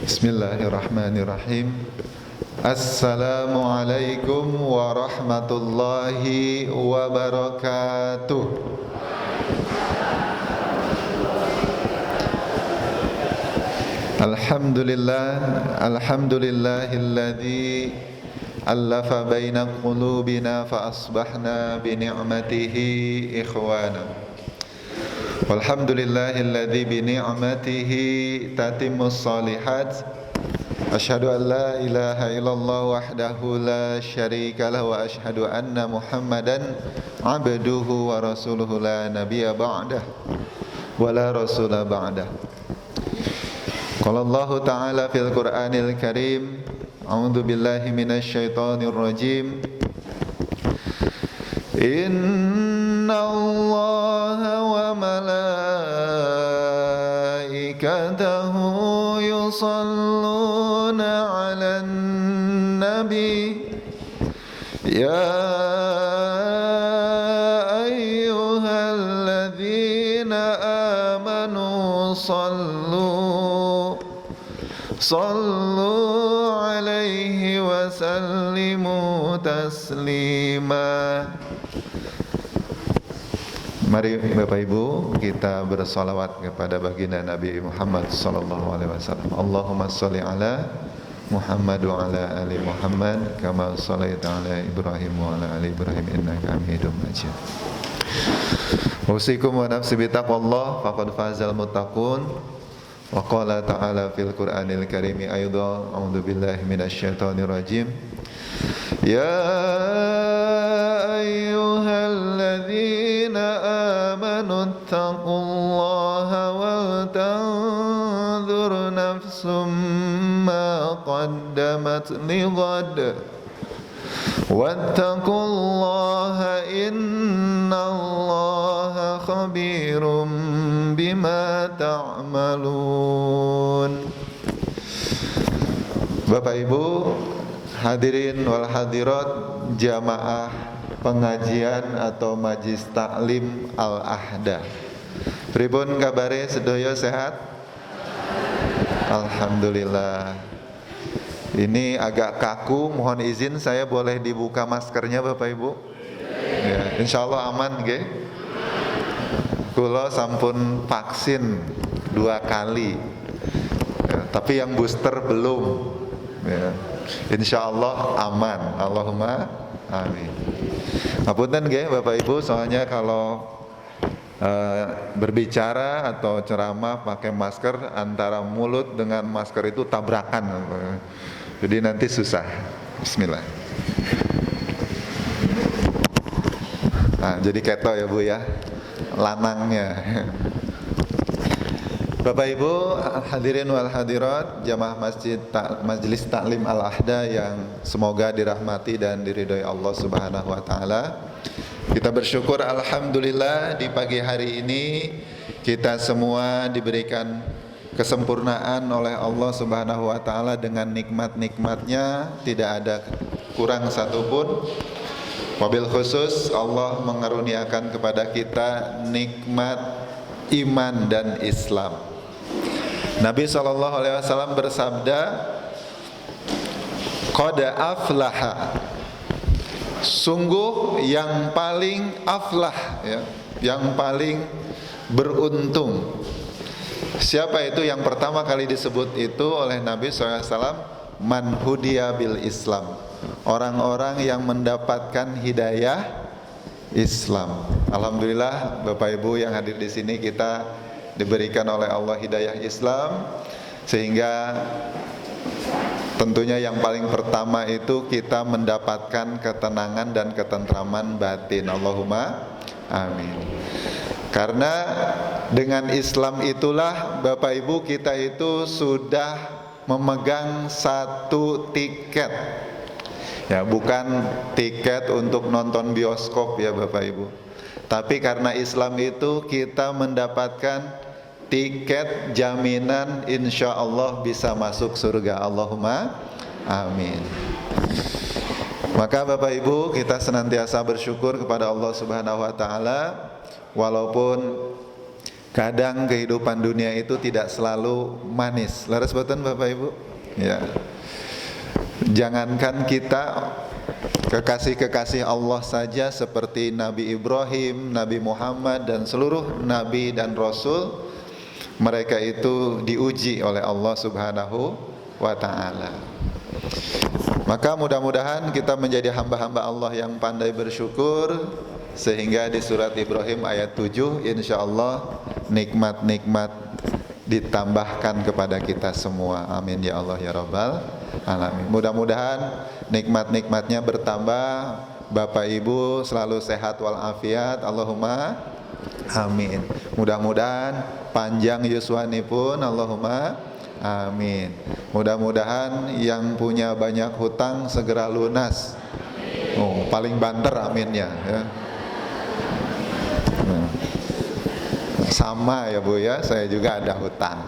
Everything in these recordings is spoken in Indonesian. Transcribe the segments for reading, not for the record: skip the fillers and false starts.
Bismillahirrahmanirrahim. Assalamualaikum warahmatullahi wabarakatuh. Alhamdulillahilladzi allafa baina qulubina fa asbahna bi ni'matihi ikhwana. Walhamdulillahilladzi bi ni'matihi tatimmus shalihat. Asyhadu an la ilaha illallah wahdahu la syarika lahu wa asyhadu anna Muhammadan abduhu wa rasuluhu la nabiyya ba'dah wa la rasula ba'dah. Qala Allah ta'ala fil Qur'anil Karim, a'udzu billahi minasy syaithanir rajim. Innallaha wa malaikatahu yusalluna 'alan nabi ya ayyuhalladzina amanu sallu alaihi wa sallimu taslima. Mari Bapak Ibu kita bersalawat kepada baginda Nabi Muhammad sallallahu alaihi wasallam. Allahumma shalli ala Muhammad wa ala ali Muhammad kama shallaita ala Ibrahim wa ala ali Ibrahim innaka Hamidum Majid. Usikum wa nafsi bitaqwallah faqad fazal muttaqun. Wa qala ta'ala fil Qur'anil Karim aidha a'udzu billahi minasy syaithanir rajim. Ya ayyuhalladzina amanu taqullaha wal tanzur nafsum ma qaddamat lighad wattaqullaha innallaha khabirum bima ta'malun. Bapak Ibu hadirin wal hadirat jamaah pengajian atau majlis taklim Al-Ahda. Pripun kabare sedaya sehat? Alhamdulillah. Ini agak kaku, mohon izin saya boleh dibuka maskernya Bapak Ibu? Ya, insyaallah aman nggih. Kula sampun vaksin 2 kali. Ya, tapi yang booster belum. Ya. Insyaallah aman. Allahumma amin. Ngapunten nggih Bapak Ibu, soalnya kalau berbicara atau ceramah pakai masker, antara mulut dengan masker itu tabrakan. Jadi nanti susah. Bismillah. Nah, jadi keto ya Bu ya, lanangnya. Bapak Ibu hadirin wal hadirat jamaah Majelis Taklim Al-Ahda yang semoga dirahmati dan diridhoi Allah Subhanahu wa taala. Kita bersyukur alhamdulillah di pagi hari ini kita semua diberikan kesempurnaan oleh Allah Subhanahu wa taala dengan nikmat-nikmatnya, tidak ada kurang satupun. Wabil khusus Allah mengaruniakan kepada kita nikmat iman dan Islam. Nabi SAW bersabda, qad aflaha, sungguh yang paling aflah ya, yang paling beruntung. Siapa itu? Yang pertama kali disebut itu oleh Nabi SAW, man hudiya bil Islam, orang-orang yang mendapatkan hidayah Islam. Alhamdulillah Bapak Ibu yang hadir di sini kita diberikan oleh Allah hidayah Islam, sehingga tentunya yang paling pertama itu kita mendapatkan ketenangan dan ketentraman batin. Allahumma amin. Karena dengan Islam itulah Bapak Ibu kita itu sudah memegang satu tiket. Ya, bukan tiket untuk nonton bioskop ya Bapak Ibu. Tapi karena Islam itu kita mendapatkan tiket jaminan insya Allah bisa masuk surga. Allahumma amin. Maka Bapak Ibu kita senantiasa bersyukur kepada Allah Subhanahu wa taala, walaupun Kadang kehidupan dunia itu tidak selalu manis. Laras boten Bapak Ibu? Ya. Jangankan kita, kekasih-kekasih Allah saja seperti Nabi Ibrahim, Nabi Muhammad dan seluruh nabi dan rasul, mereka itu diuji oleh Allah Subhanahu wa taala. Maka mudah-mudahan kita menjadi hamba-hamba Allah yang pandai bersyukur, sehingga di surat Ibrahim ayat 7 insyaallah nikmat-nikmat ditambahkan kepada kita semua. Amin ya Allah ya Rabbal alamin. Mudah-mudahan nikmat-nikmatnya bertambah, Bapak Ibu selalu sehat walafiat, Allahumma amin. Mudah-mudahan panjang yuswanipun, Allahumma amin. Mudah-mudahan yang punya banyak hutang segera lunas. Oh, paling banter aminnya ya. Sama ya Bu ya, saya juga ada hutang.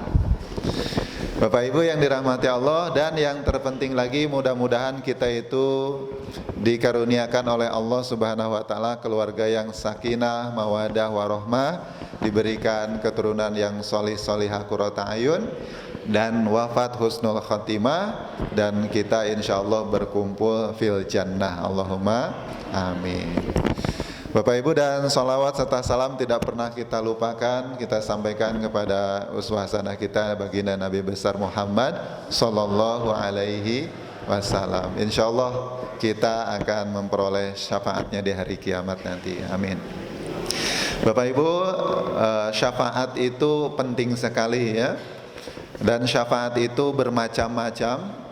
Bapak Ibu yang dirahmati Allah, dan yang terpenting lagi, mudah-mudahan kita itu dikaruniakan oleh Allah Subhanahu wa taala keluarga yang sakinah, mawadah, warahmah, diberikan keturunan yang solih-solihah qurrata ayun, dan wafat husnul khatimah, dan kita insyaallah berkumpul fil jannah. Allahumma amin. Bapak Ibu, dan salawat serta salam tidak pernah kita lupakan, kita sampaikan kepada uswah hasanah kita baginda Nabi besar Muhammad sallallahu alaihi wasallam. Insyaallah kita akan memperoleh syafaatnya di hari kiamat nanti. Amin. Bapak Ibu, syafaat itu penting sekali ya. Dan syafaat itu bermacam-macam.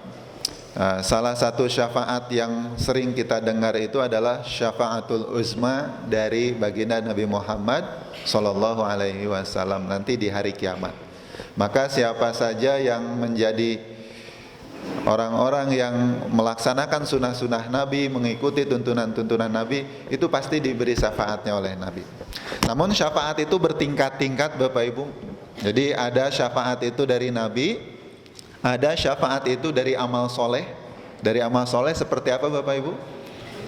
Salah satu syafaat yang sering kita dengar itu adalah syafaatul uzma dari baginda Nabi Muhammad sallallahu alaihi wasallam nanti di hari kiamat. Maka siapa saja yang menjadi orang-orang yang melaksanakan sunnah-sunnah Nabi, mengikuti tuntunan-tuntunan Nabi, itu pasti diberi syafaatnya oleh Nabi. Namun syafaat itu bertingkat-tingkat Bapak Ibu. Jadi ada syafaat itu dari Nabi, ada syafaat itu dari amal soleh. Dari amal soleh seperti apa Bapak Ibu?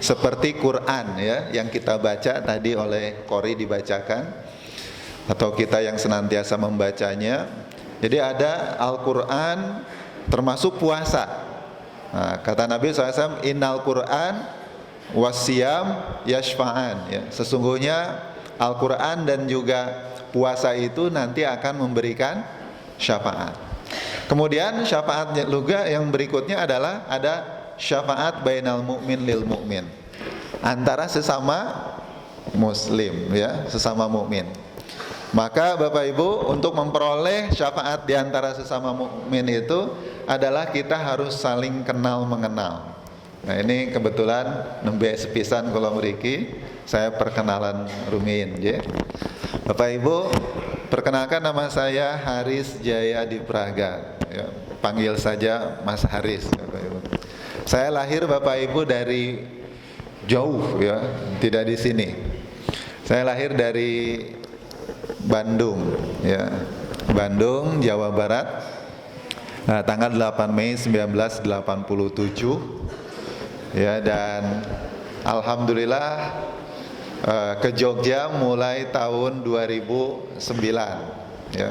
Seperti Quran ya, yang kita baca tadi oleh Qori dibacakan, atau kita yang senantiasa membacanya. Jadi ada Al-Quran termasuk puasa. Nah, kata Nabi SAW, innal Quran wasyam yashfa'an ya. Sesungguhnya Al-Quran dan juga puasa itu nanti akan memberikan syafaat. Kemudian syafaat juga yang berikutnya adalah ada syafaat bainal mu'min lil mu'min, antara sesama muslim ya, sesama mukmin. Maka Bapak Ibu, untuk memperoleh syafaat di antara sesama mukmin itu adalah kita harus saling kenal mengenal. Nah ini kebetulan nembe sepisan kula mriki saya perkenalan rumiyin nggih. Bapak Ibu, perkenalkan nama saya Haris Jaya di Praga ya, panggil saja Mas Haris Bapak Ibu. Saya lahir Bapak Ibu dari jauh ya, tidak di sini. Saya lahir dari Bandung ya, Bandung, Jawa Barat. Nah, tanggal 8 Mei 1987 ya, dan alhamdulillah ke Jogja mulai tahun 2009 ya.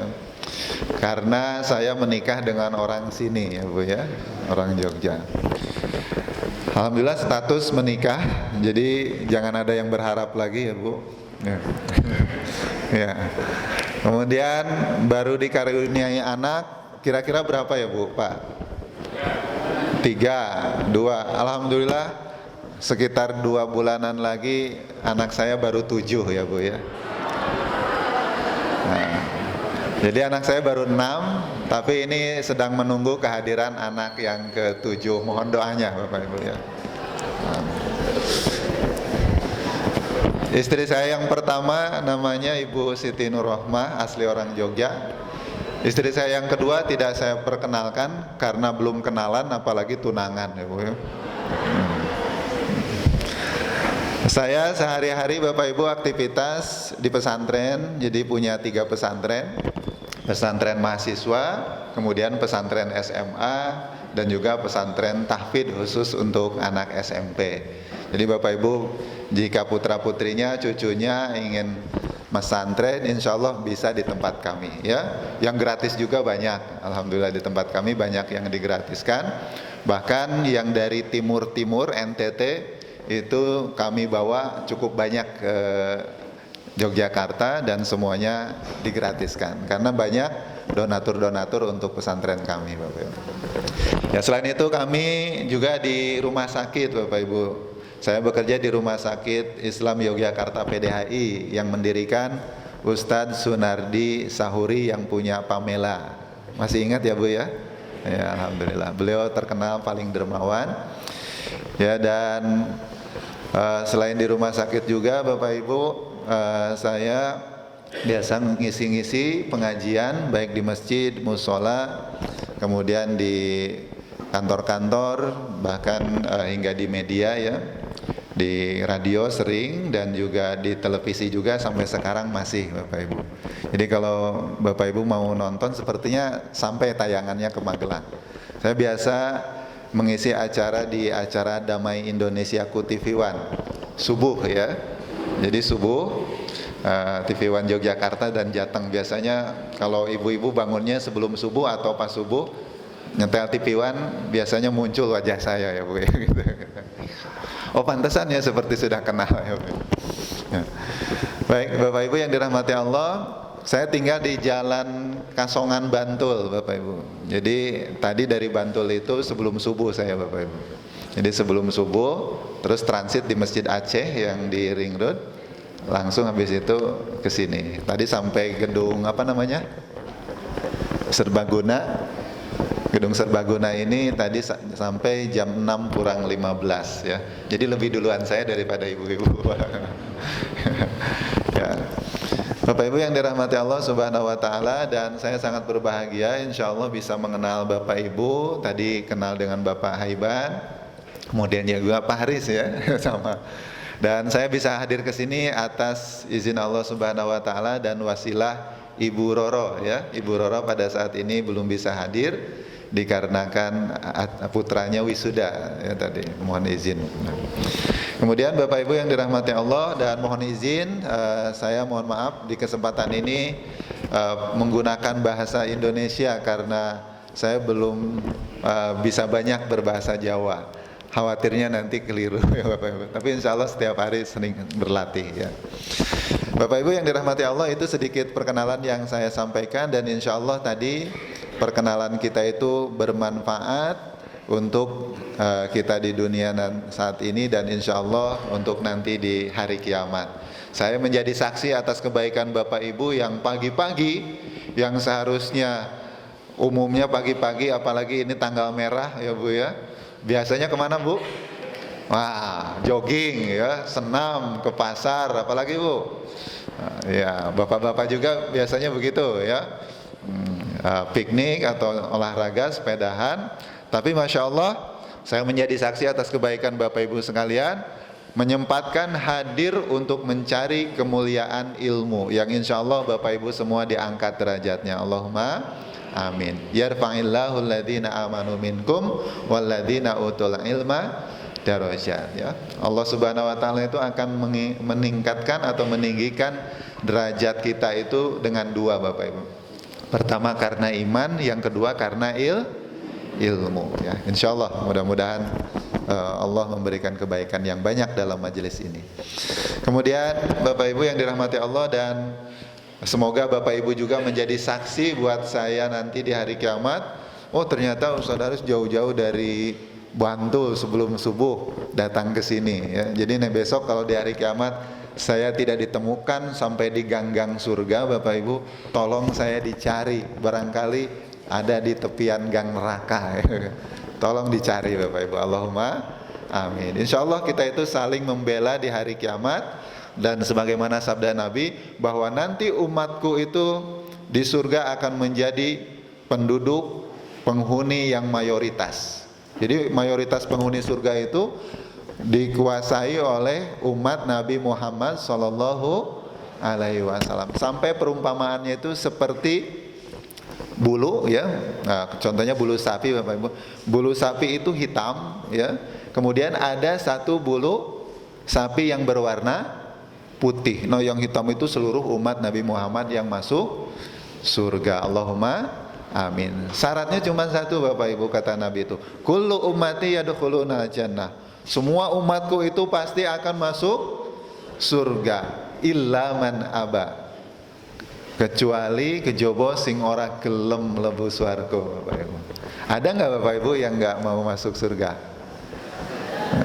Karena saya menikah dengan orang sini ya Bu ya, orang Jogja. Alhamdulillah status menikah, jadi jangan ada yang berharap lagi ya Bu ya. Ya. Kemudian baru dikaruniai anak, kira-kira berapa ya Bu Pak? 3, 2. Alhamdulillah sekitar 2 bulanan lagi anak saya baru 7 ya Bu ya. Nah, jadi anak saya baru 6, tapi ini sedang menunggu kehadiran anak yang ke-7. Mohon doanya Bapak Ibu ya. Istri saya yang pertama namanya Ibu Siti Nurrohmah, asli orang Jogja. Istri saya yang kedua tidak saya perkenalkan karena belum kenalan, apalagi tunangan ya Bu ya. Saya sehari-hari Bapak Ibu aktivitas di pesantren, jadi punya 3 pesantren. Pesantren mahasiswa, kemudian pesantren SMA, dan juga pesantren tahfidz khusus untuk anak SMP. Jadi Bapak Ibu, jika putra putrinya, cucunya ingin pesantren, insya Allah bisa di tempat kami ya. Yang gratis juga banyak, alhamdulillah di tempat kami banyak yang digratiskan. Bahkan yang dari timur NTT itu kami bawa cukup banyak ke Yogyakarta dan semuanya digratiskan karena banyak donatur untuk pesantren kami, Bapak Ibu. Ya, selain itu kami juga di rumah sakit, Bapak Ibu. Saya bekerja di Rumah Sakit Islam Yogyakarta PDHI yang mendirikan Ustadz Sunardi Sahuri yang punya Pamela. Masih ingat ya Bu ya? Ya, alhamdulillah. Beliau terkenal paling dermawan. Ya, dan selain di rumah sakit juga Bapak Ibu, saya biasa ngisi-ngisi pengajian baik di masjid, musola, kemudian di kantor-kantor, bahkan hingga di media ya, di radio sering, dan juga di televisi juga sampai sekarang masih Bapak Ibu. Jadi kalau Bapak Ibu mau nonton sepertinya sampai tayangannya ke Magelang. Saya biasa mengisi acara di acara Damai Indonesiaku TV One subuh ya. Jadi subuh TV One Yogyakarta dan Jateng biasanya kalau ibu-ibu bangunnya sebelum subuh atau pas subuh nyetel TV One biasanya muncul wajah saya ya Bu ya, gitu. Oh pantesan ya seperti sudah kenal ya Bu. Ya. Baik Bapak Ibu yang dirahmati Allah, saya tinggal di Jalan Kasongan Bantul Bapak Ibu. Jadi tadi dari Bantul itu sebelum subuh saya Bapak Ibu. Jadi sebelum subuh terus transit di Masjid Aceh yang di Ring Road, langsung habis itu ke sini. Tadi sampai gedung apa namanya? Serbaguna. Gedung Serbaguna ini tadi sampai jam 6 kurang 15 ya. Jadi lebih duluan saya daripada ibu-ibu. Ya. Bapak Ibu yang dirahmati Allah Subhanahu wa taala, dan saya sangat berbahagia insya Allah bisa mengenal Bapak Ibu. Tadi kenal dengan Bapak Haiban, kemudian juga Pak Haris ya sama. Dan saya bisa hadir ke sini atas izin Allah Subhanahu wa taala dan wasilah Ibu Roro ya. Ibu Roro pada saat ini belum bisa hadir dikarenakan putranya wisuda ya tadi, mohon izin. Kemudian Bapak Ibu yang dirahmati Allah, dan mohon izin saya mohon maaf di kesempatan ini menggunakan bahasa Indonesia karena saya belum bisa banyak berbahasa Jawa. Khawatirnya nanti keliru ya Bapak Ibu. Tapi insya Allah setiap hari sering berlatih ya. Bapak Ibu yang dirahmati Allah, itu sedikit perkenalan yang saya sampaikan, dan insya Allah tadi perkenalan kita itu bermanfaat untuk kita di dunia saat ini dan insya Allah untuk nanti di hari kiamat. Saya menjadi saksi atas kebaikan Bapak Ibu yang pagi-pagi, yang seharusnya umumnya pagi-pagi, apalagi ini tanggal merah ya Bu ya, biasanya kemana Bu? Wah, jogging ya, senam, ke pasar, apalagi Bu? Ya, bapak-bapak juga biasanya begitu ya, piknik atau olahraga, sepedahan. Tapi Masya Allah, saya menjadi saksi atas kebaikan Bapak Ibu sekalian, menyempatkan hadir untuk mencari kemuliaan ilmu, yang insya Allah Bapak Ibu semua diangkat derajatnya. Allahumma amin. Yarfa'illahu alladhina amanu minkum walladhina utul ilma darajat ya. Allah Subhanahu wa taala itu akan meningkatkan atau meninggikan derajat kita itu dengan dua Bapak Ibu. Pertama karena iman, yang kedua karena ilmu ya. Insyaallah mudah-mudahan Allah memberikan kebaikan yang banyak dalam majelis ini. Kemudian Bapak Ibu yang dirahmati Allah, dan semoga Bapak Ibu juga menjadi saksi buat saya nanti di hari kiamat. Oh ternyata Ustaz Haris jauh-jauh dari Bantul sebelum subuh datang ke sini ya. Jadi besok kalau di hari kiamat saya tidak ditemukan sampai di ganggang surga Bapak Ibu, tolong saya dicari, barangkali ada di tepian gang neraka ya. Tolong dicari Bapak Ibu. Allahumma amin. Insya Allah kita itu saling membela di hari kiamat, dan sebagaimana sabda Nabi bahwa nanti umatku itu di surga akan menjadi penduduk penghuni yang mayoritas. Jadi mayoritas penghuni surga itu dikuasai oleh umat Nabi Muhammad Sallallahu Alaihi Wasallam. Sampai perumpamaannya itu seperti bulu ya. Nah, contohnya bulu sapi Bapak Ibu. Bulu sapi itu hitam ya. Kemudian ada satu bulu sapi yang berwarna putih. Nah, yang hitam itu seluruh umat Nabi Muhammad yang masuk surga. Allahumma amin. Syaratnya cuma satu Bapak Ibu, kata Nabi itu, kullu ummati yadkhuluna jannah. Semua umatku itu pasti akan masuk surga, illa man aba, kecuali kejaba sing ora gelem mlebu swarga. Bapak Ibu, ada nggak Bapak Ibu yang nggak mau masuk surga?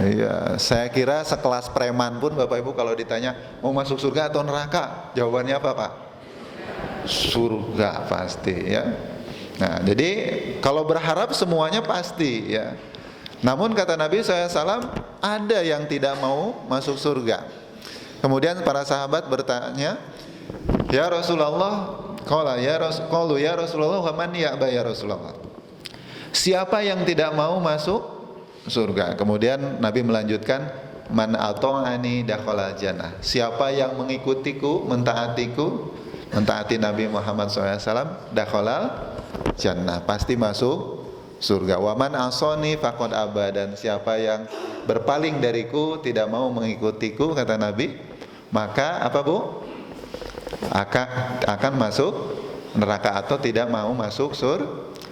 Iya, saya kira sekelas preman pun Bapak Ibu kalau ditanya mau masuk surga atau neraka, jawabannya apa Pak? Surga pasti ya. Nah, jadi kalau berharap semuanya pasti ya. Namun kata Nabi SAW, ada yang tidak mau masuk surga. Kemudian para sahabat bertanya, ya Rasulullah, qalu ya Rasulullah, wa man ya'ba ya Rasulullah? Siapa yang tidak mau masuk surga? Kemudian Nabi melanjutkan, man ata'ani dakhala jannah. Siapa yang mengikutiku, mentaati Nabi Muhammad SAW, dakhala jannah, pasti masuk surga. Wa man asani faqad aba, dan siapa yang berpaling dariku, tidak mau mengikutiku, kata Nabi, maka apa Bu? Akan masuk neraka atau tidak mau masuk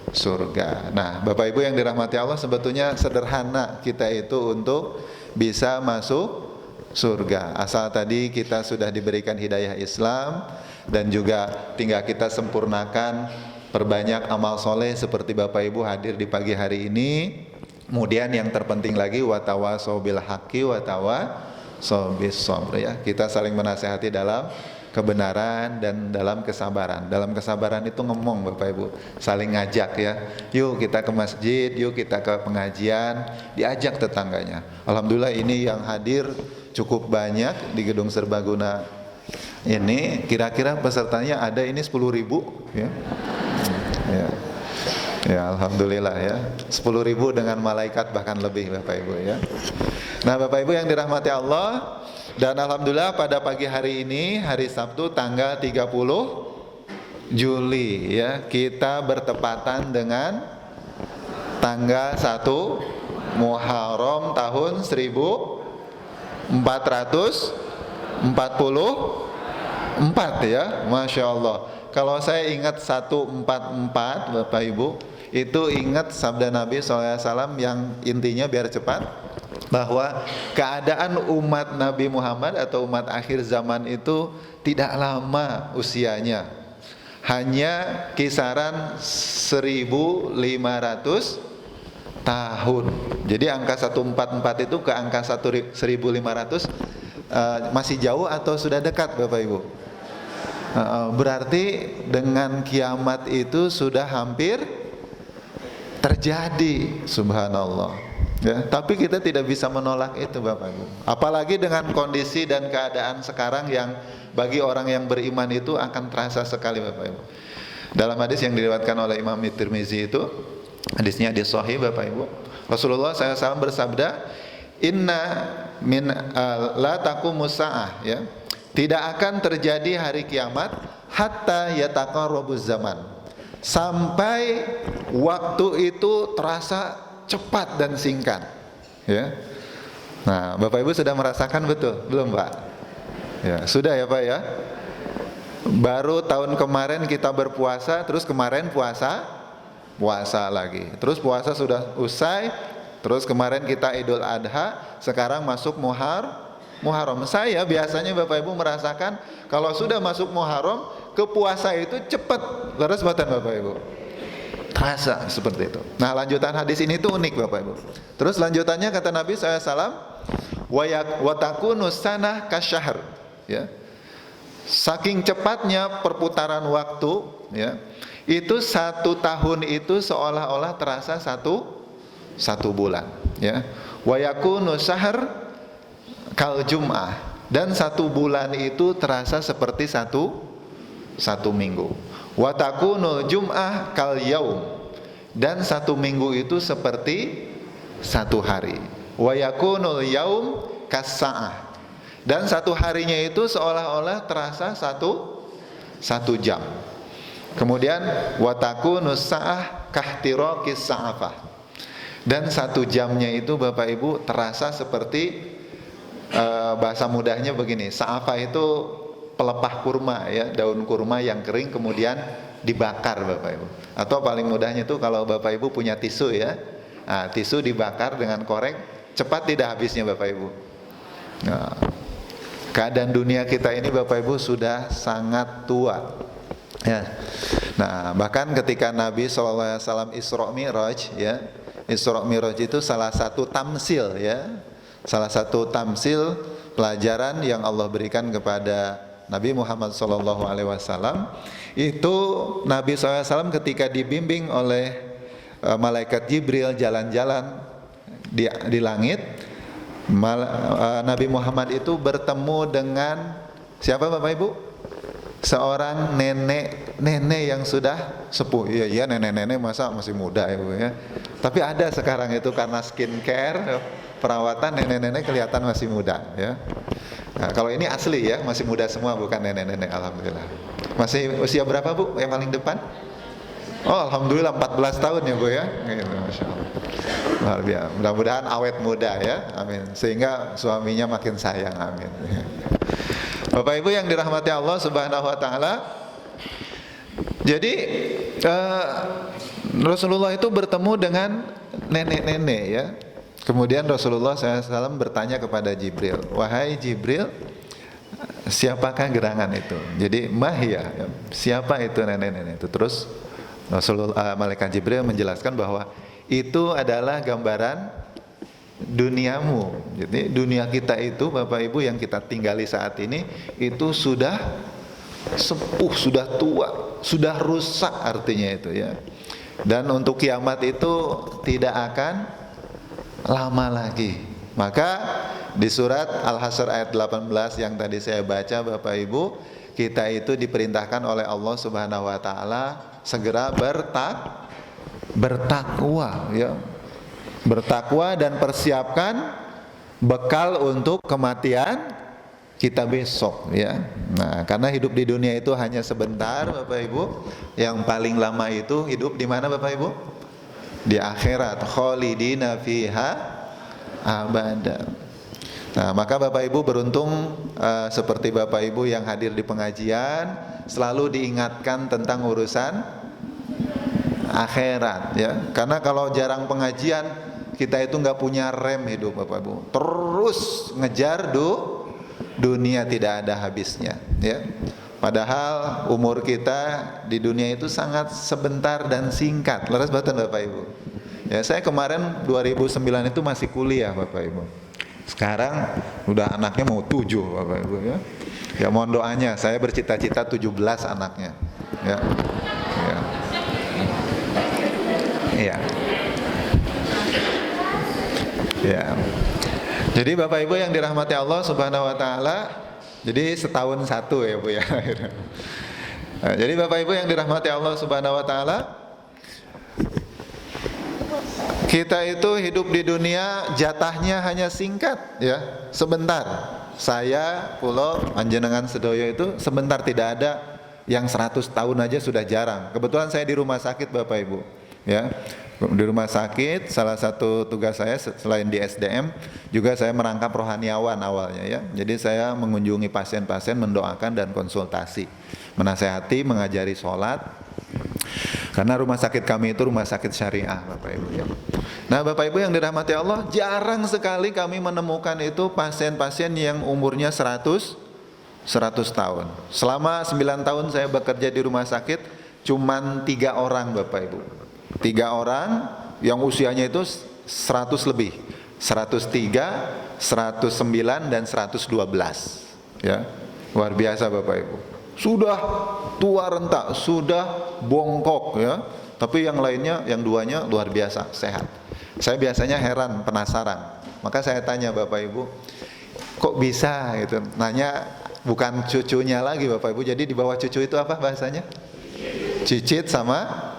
surga. Nah, Bapak Ibu yang dirahmati Allah, sebetulnya sederhana kita itu untuk bisa masuk surga. Asal tadi kita sudah diberikan hidayah Islam, dan juga tinggal kita sempurnakan, perbanyak amal soleh seperti Bapak Ibu hadir di pagi hari ini. Kemudian yang terpenting lagi, watawasau bil haqqi watawasau bis sabr ya. Kita saling menasehati dalam kebenaran dan dalam kesabaran. Dalam kesabaran itu ngomong Bapak Ibu, saling ngajak ya. Yuk kita ke masjid, yuk kita ke pengajian, diajak tetangganya. Alhamdulillah ini yang hadir cukup banyak di Gedung Serbaguna ini. Kira-kira pesertanya ada ini 10.000 ya. Ya, alhamdulillah ya. 10.000 dengan malaikat bahkan lebih Bapak Ibu ya. Nah, Bapak Ibu yang dirahmati Allah, dan alhamdulillah pada pagi hari ini, hari Sabtu tanggal 30 Juli ya, kita bertepatan dengan tanggal 1 Muharram tahun 1444 ya. Masya Allah. Kalau saya ingat 144 Bapak Ibu, itu ingat sabda Nabi SAW yang intinya biar cepat, bahwa keadaan umat Nabi Muhammad atau umat akhir zaman itu tidak lama usianya, hanya kisaran 1.500 tahun. Jadi angka 144 itu ke angka 1.500 masih jauh atau sudah dekat Bapak Ibu? Berarti dengan kiamat itu sudah hampir terjadi, subhanallah ya. Tapi kita tidak bisa menolak itu Bapak Ibu, apalagi dengan kondisi dan keadaan sekarang yang bagi orang yang beriman itu akan terasa sekali Bapak Ibu. Dalam hadis yang diriwayatkan oleh Imam Tirmizi itu, hadisnya hadis sahih Bapak Ibu, Rasulullah SAW bersabda, inna min la taqumus saah ya, tidak akan terjadi hari kiamat hatta yataqarrabuz zaman, sampai waktu itu terasa cepat dan singkat ya. Nah, Bapak Ibu sudah merasakan betul belum Pak? Ya, sudah ya Pak ya. Baru tahun kemarin kita berpuasa, terus kemarin puasa lagi, terus puasa sudah usai, terus kemarin kita Idul Adha, sekarang masuk Muharram. Saya biasanya Bapak Ibu merasakan kalau sudah masuk Muharram, ke puasa itu cepat, leres badan Bapak Ibu, terasa seperti itu. Nah, lanjutan hadis ini tuh unik Bapak Ibu. Terus lanjutannya kata Nabi SAW, wa takunu sanah kasyahr ya. Saking cepatnya perputaran waktu ya, itu 1 tahun itu seolah-olah terasa satu bulan ya. Wa yakunu syahr kal jum'ah, dan 1 bulan itu terasa seperti satu minggu. Wa takunul jum'ah kal yaum, dan 1 minggu itu seperti 1 hari. Wa yakunul yaum kas sa'ah, dan 1 harinya itu seolah-olah terasa satu jam. Kemudian wa takunus sa'ah kahtiraqis sa'afah, dan 1 jamnya itu Bapak Ibu terasa seperti bahasa mudahnya begini, sa'afa itu pelepah kurma ya, daun kurma yang kering kemudian dibakar Bapak Ibu. Atau paling mudahnya itu kalau Bapak Ibu punya tisu ya, nah, tisu dibakar dengan korek, cepat tidak habisnya Bapak Ibu. Nah, keadaan dunia kita ini Bapak Ibu sudah sangat tua ya. Nah, bahkan ketika Nabi SAW Isra Mi'raj ya, Isra Mi'raj itu salah satu tamsil ya, salah satu tamsil pelajaran yang Allah berikan kepada Nabi Muhammad SAW. Itu Nabi SAW ketika dibimbing oleh malaikat Jibril jalan-jalan di langit, Nabi Muhammad itu bertemu dengan siapa Bapak Ibu? Seorang nenek yang sudah sepuh. Iya nenek masa masih muda ya Bu ya. Tapi ada sekarang itu karena skincare, perawatan, nenek kelihatan masih muda ya. Nah, kalau ini asli ya, masih muda semua, bukan nenek alhamdulillah. Masih usia berapa Bu yang paling depan? Oh alhamdulillah 14 tahun ya Bu ya. Gitu, Masya Allah. Luar biasa. Mudah-mudahan awet muda ya, amin. Sehingga suaminya makin sayang, amin. Bapak Ibu yang dirahmati Allah Subhanahu Wa Taala. Jadi Rasulullah itu bertemu dengan nenek ya. Kemudian Rasulullah SAW bertanya kepada Jibril, wahai Jibril, siapakah gerangan itu? Jadi mahya, ya. Siapa itu nenek itu? Terus Rasulullah, malaikat Jibril menjelaskan bahwa itu adalah gambaran duniamu. Jadi dunia kita itu Bapak Ibu yang kita tinggali saat ini itu sudah sepuh, sudah tua, sudah rusak artinya itu ya. Dan untuk kiamat itu tidak akan lama lagi. Maka di surat Al-Hasyr ayat 18 yang tadi saya baca Bapak Ibu, kita itu diperintahkan oleh Allah Subhanahu Wa Taala segera bertakwa ya. Bertakwa dan persiapkan bekal untuk kematian kita besok ya. Nah, karena hidup di dunia itu hanya sebentar Bapak Ibu. Yang paling lama itu hidup di mana Bapak Ibu? Di akhirat, khalidina fiha abada. Nah, maka Bapak Ibu beruntung seperti Bapak Ibu yang hadir di pengajian selalu diingatkan tentang urusan akhirat ya. Karena kalau jarang pengajian kita itu nggak punya rem hidup Bapak Ibu, terus ngejar dunia tidak ada habisnya ya. Padahal umur kita di dunia itu sangat sebentar dan singkat. Leres batin Bapak Ibu ya. Saya kemarin 2009 itu masih kuliah Bapak Ibu. Sekarang udah anaknya mau 7 Bapak Ibu ya. Ya mohon doanya, saya bercita-cita 17 anaknya ya. Ya. Iya. Ya. Jadi Bapak Ibu yang dirahmati Allah Subhanahu Wa Taala, jadi setahun satu ya Bu ya. Nah, jadi Bapak Ibu yang dirahmati Allah Subhanahu Wa Taala, kita itu hidup di dunia jatahnya hanya singkat ya, sebentar. Saya, Pulau, Panjenengan Sedoyo itu sebentar, tidak ada yang 100 tahun aja sudah jarang. Kebetulan saya di rumah sakit Bapak Ibu ya. Di rumah sakit, salah satu tugas saya selain di SDM juga saya merangkap rohaniawan awalnya ya. Jadi saya mengunjungi pasien-pasien, mendoakan dan konsultasi, menasehati, mengajari sholat. Karena rumah sakit kami itu rumah sakit syariah Bapak Ibu ya. Nah Bapak Ibu yang dirahmati Allah, jarang sekali kami menemukan itu pasien-pasien yang umurnya 100 tahun. Selama 9 tahun saya bekerja di rumah sakit, cuman 3 orang Bapak Ibu. 3 orang yang usianya itu 100 lebih, 103, 109 dan 112 ya. Luar biasa Bapak Ibu. Sudah tua renta, sudah bongkok ya. Tapi yang lainnya, yang duanya luar biasa sehat. Saya biasanya heran, penasaran. Maka saya tanya Bapak Ibu, kok bisa gitu. Nanya bukan cucunya lagi Bapak Ibu. Jadi di bawah cucu itu apa bahasanya? Cicit sama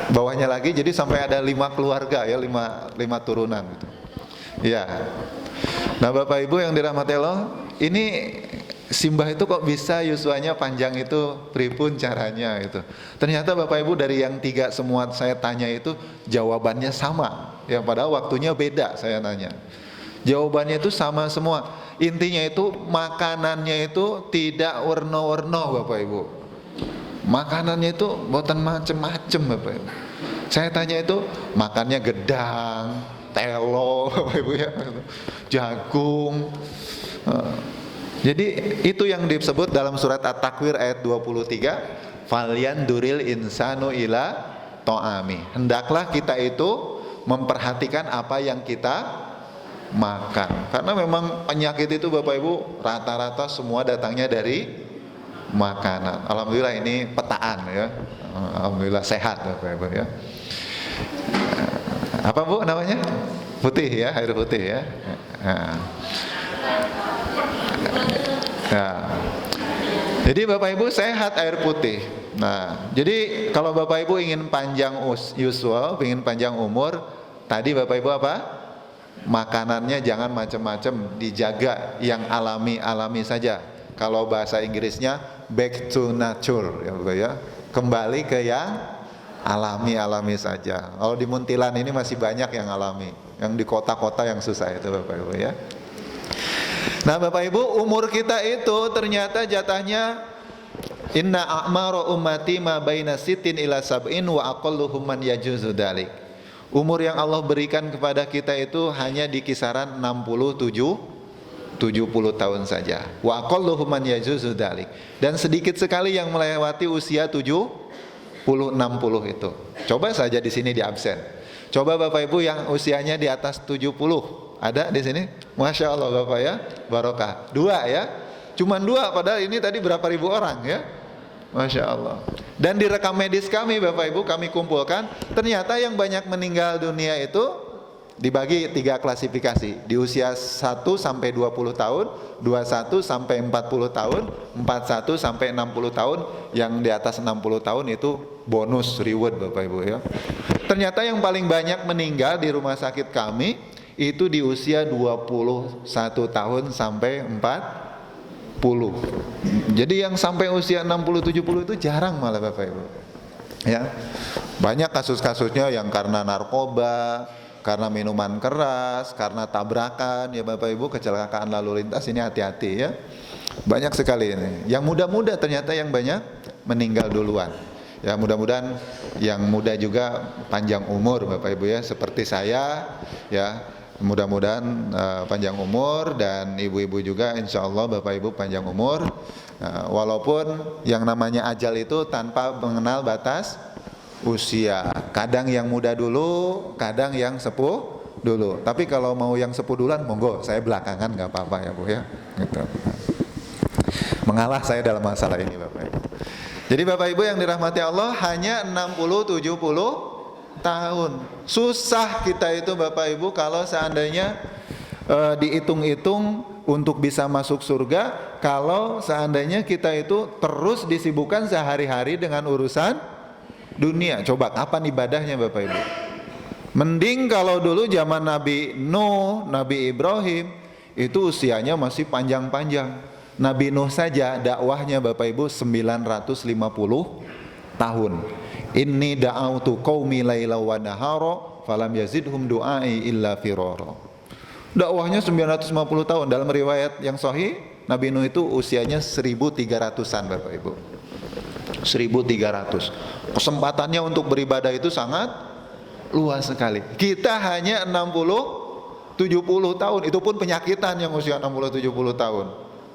bawahnya lagi, jadi sampai ada 5 keluarga ya, 5 turunan gitu. Ya. Nah Bapak Ibu yang dirahmati Allah, ini Simbah itu kok bisa yuswanya panjang itu, pripun caranya gitu. Ternyata Bapak Ibu dari yang 3 semua saya tanya itu jawabannya sama. Ya padahal waktunya beda saya nanya. Jawabannya itu sama semua. Intinya itu makanannya itu tidak warna-warna Bapak Ibu. Makanannya itu buatan macem-macem Bapak Ibu. Saya tanya itu makannya gedang, telo Bapak Ibu ya, jagung. Jadi itu yang disebut dalam surat At-Takwir ayat 23, falyanzuril insanu ila ta'ami. Hendaklah kita itu memperhatikan apa yang kita makan. Karena memang penyakit itu Bapak Ibu rata-rata semua datangnya dari makanan. Alhamdulillah ini petaan ya. Alhamdulillah sehat Bapak Ibu ya. Apa Bu namanya? Putih ya, air putih ya. Nah, jadi Bapak Ibu sehat air putih. Nah, jadi kalau Bapak Ibu ingin panjang ingin panjang umur, tadi Bapak Ibu apa? Makanannya jangan macam-macam, dijaga yang alami saja. Kalau bahasa Inggrisnya back to nature ya Bapak ya. Kembali ke yang alami saja. Kalau di Muntilan ini masih banyak yang alami. Yang di kota-kota yang susah itu Bapak Ibu ya. Nah Bapak Ibu, umur kita itu ternyata jatahnya inna a'mara ummati ma baina sitin ila sab'in wa aqalluhum man yajuzu dzalik. Umur yang Allah berikan kepada kita itu hanya di kisaran 70 tahun saja. Wa aqalluhum man yajuzu dzalik. Dan sedikit sekali yang melewati usia 70 60 itu. Coba saja di sini di absen. Coba Bapak Ibu yang usianya di atas 70. Ada di sini? Masya Allah Bapak ya, barokah. 2 ya, cuman 2 padahal ini tadi berapa ribu orang ya. Masya Allah. Dan di rekam medis kami Bapak Ibu kami kumpulkan, ternyata yang banyak meninggal dunia itu dibagi 3 klasifikasi. Di usia 1 sampai 20 tahun, 21 sampai 40 tahun, 41 sampai 60 tahun. Yang di atas 60 tahun itu bonus reward Bapak Ibu ya. Ternyata yang paling banyak meninggal di rumah sakit kami itu di usia 21 tahun sampai 40. Jadi yang sampai usia 60-70 itu jarang malah Bapak Ibu. Ya. Banyak kasus-kasusnya yang karena narkoba, karena minuman keras, karena tabrakan ya Bapak Ibu, kecelakaan lalu lintas, ini hati-hati ya. Banyak sekali ini. Yang muda-muda ternyata yang banyak meninggal duluan. Ya mudah-mudahan yang muda juga panjang umur Bapak Ibu ya, seperti saya ya. Mudah-mudahan panjang umur, dan ibu-ibu juga insya Allah Bapak Ibu panjang umur. Walaupun yang namanya ajal itu tanpa mengenal batas usia. Kadang yang muda dulu, kadang yang sepuh dulu. Tapi kalau mau yang sepuh duluan, monggo, saya belakangan nggak apa-apa ya Bu ya. Gitu. Mengalah saya dalam masalah ini Bapak Ibu. Jadi Bapak Ibu yang dirahmati Allah, hanya 60-70 tahun. Susah kita itu Bapak Ibu kalau seandainya dihitung-hitung untuk bisa masuk surga, kalau seandainya kita itu terus disibukkan sehari-hari dengan urusan dunia. Coba kapan ibadahnya Bapak Ibu? Mending kalau dulu zaman Nabi Nuh, Nabi Ibrahim itu usianya masih panjang-panjang. Nabi Nuh saja dakwahnya Bapak Ibu 950 tahun. Inni da'autu qaumi laila wa nahara falam yazidhum du'ai illa firara. Dakwahnya 950 tahun. Dalam riwayat yang sahih, Nabi Nuh itu usianya 1300-an Bapak Ibu. 1300. Kesempatannya untuk beribadah itu sangat luas sekali. Kita hanya 60-70 tahun. Itu pun penyakitan yang usia 60-70 tahun.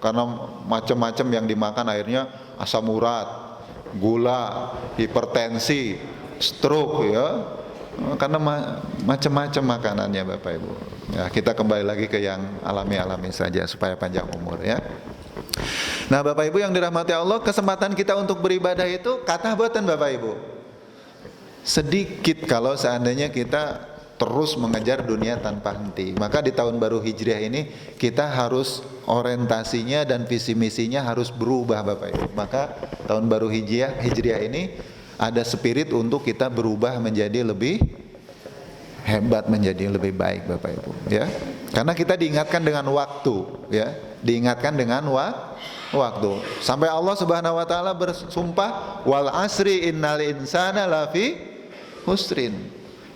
Karena macam-macam yang dimakan, akhirnya asam urat, gula, hipertensi, stroke ya. Karena macam-macam makanannya Bapak Ibu. Ya, kita kembali lagi ke yang alami-alami saja supaya panjang umur ya. Nah Bapak Ibu yang dirahmati Allah, kesempatan kita untuk beribadah itu kata buatan Bapak Ibu sedikit kalau seandainya kita terus mengejar dunia tanpa henti. Maka di tahun baru Hijriah ini kita harus orientasinya dan visi misinya harus berubah Bapak Ibu. Maka tahun baru Hijriah ini ada spirit untuk kita berubah menjadi lebih hebat, menjadi lebih baik Bapak Ibu ya. Karena kita diingatkan dengan waktu ya, diingatkan dengan waktu. Sampai Allah Subhanahu wa taala bersumpah wal asri innal insana lafi husrin.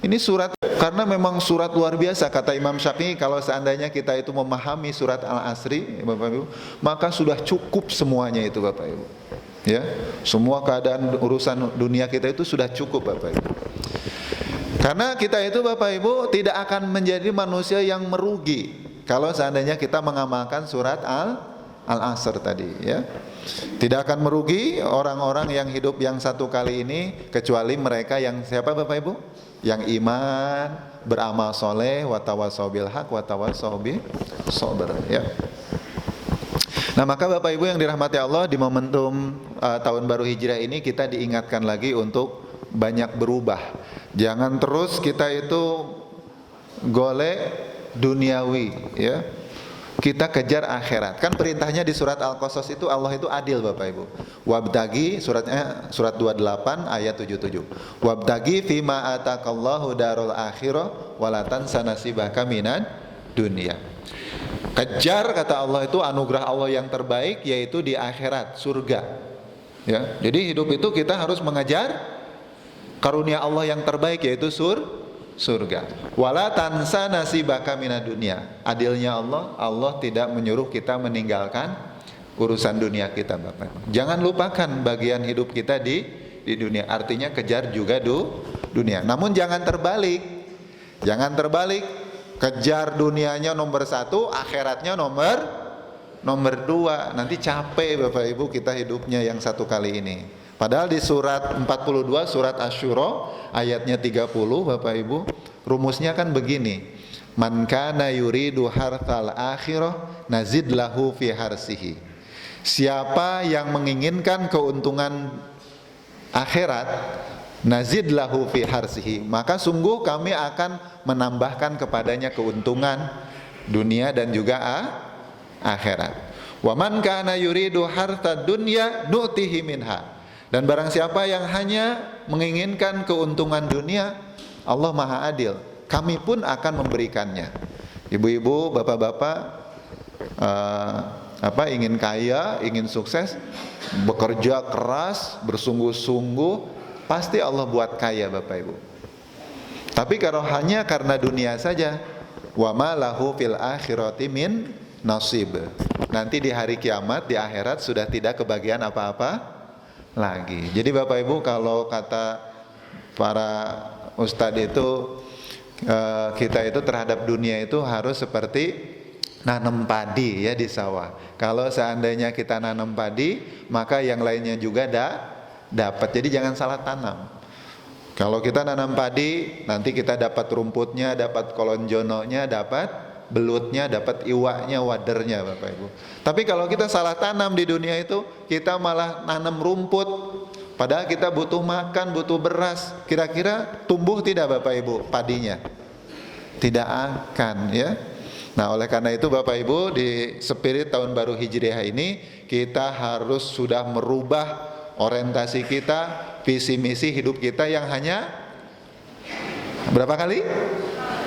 Ini surat, karena memang surat luar biasa. Kata Imam Syafi'i, kalau seandainya kita itu memahami surat Al-Asri, Bapak Ibu, maka sudah cukup semuanya itu, Bapak Ibu. Ya, semua keadaan urusan dunia kita itu sudah cukup, Bapak Ibu. Karena kita itu, Bapak Ibu, tidak akan menjadi manusia yang merugi kalau seandainya kita mengamalkan surat Al-Asr tadi, ya. Tidak akan merugi orang-orang yang hidup yang satu kali ini, kecuali mereka yang siapa, Bapak Ibu? Yang iman, beramal soleh, watawasau bil haq, watawasau bis sabr, ya. Nah, maka Bapak Ibu yang dirahmati Allah, di momentum tahun baru Hijriah ini kita diingatkan lagi untuk banyak berubah. Jangan terus kita itu golek duniawi, ya. Kita kejar akhirat. Kan perintahnya di surat Al-Qasas itu Allah itu adil, Bapak Ibu. Wabtagi, suratnya surat 28 ayat 77. Wabtagi fima atakallahu darul akhirah walatan sanasibaka minad dunia. Kejar, kata Allah, itu anugerah Allah yang terbaik, yaitu di akhirat, surga. Ya, jadi hidup itu kita harus mengejar karunia Allah yang terbaik, yaitu surga. Wala tansa nasibaka minad dunya. Adilnya Allah, Allah tidak menyuruh kita meninggalkan urusan dunia kita, Bapak. Jangan lupakan bagian hidup kita di dunia. Artinya kejar juga dunia. Namun jangan terbalik. Jangan terbalik. Kejar dunianya nomor 1, akhiratnya nomor 2. Nanti capek, Bapak Ibu, kita hidupnya yang satu kali ini. Padahal di surat 42, surat Asy-Syura ayatnya 30, Bapak Ibu, rumusnya kan begini. Man kana yuridu harthal akhirah nazid lahu fi harsihi. Siapa yang menginginkan keuntungan akhirat, nazid lahu fi harsihi, maka sungguh kami akan menambahkan kepadanya keuntungan dunia dan juga akhirat. Wa man kana yuridu harthad dunya nu'tihi minha. Dan barang siapa yang hanya menginginkan keuntungan dunia, Allah Maha Adil, kami pun akan memberikannya. Ibu-ibu, bapak-bapak, ingin kaya, ingin sukses, bekerja keras, bersungguh-sungguh, pasti Allah buat kaya, Bapak Ibu. Tapi kalau hanya karena dunia saja, wa ma lahu fil akhirati min nasib. Nanti di hari kiamat, di akhirat sudah tidak kebagian apa-apa lagi. Jadi Bapak Ibu, kalau kata para ustadz itu, kita itu terhadap dunia itu harus seperti nanam padi, ya, di sawah. Kalau seandainya kita nanam padi, maka yang lainnya juga dapat. Jadi jangan salah tanam. Kalau kita nanam padi, nanti kita dapat rumputnya, dapat kolonjononya, dapat belutnya, dapat iwaknya, wadernya, Bapak Ibu. Tapi kalau kita salah tanam di dunia itu, kita malah nanam rumput, padahal kita butuh makan, butuh beras. Kira-kira tumbuh tidak, Bapak Ibu, padinya? Tidak akan, ya. Nah, oleh karena itu Bapak Ibu, di spirit tahun baru Hijriah ini, kita harus sudah merubah orientasi kita, visi misi hidup kita yang hanya berapa kali?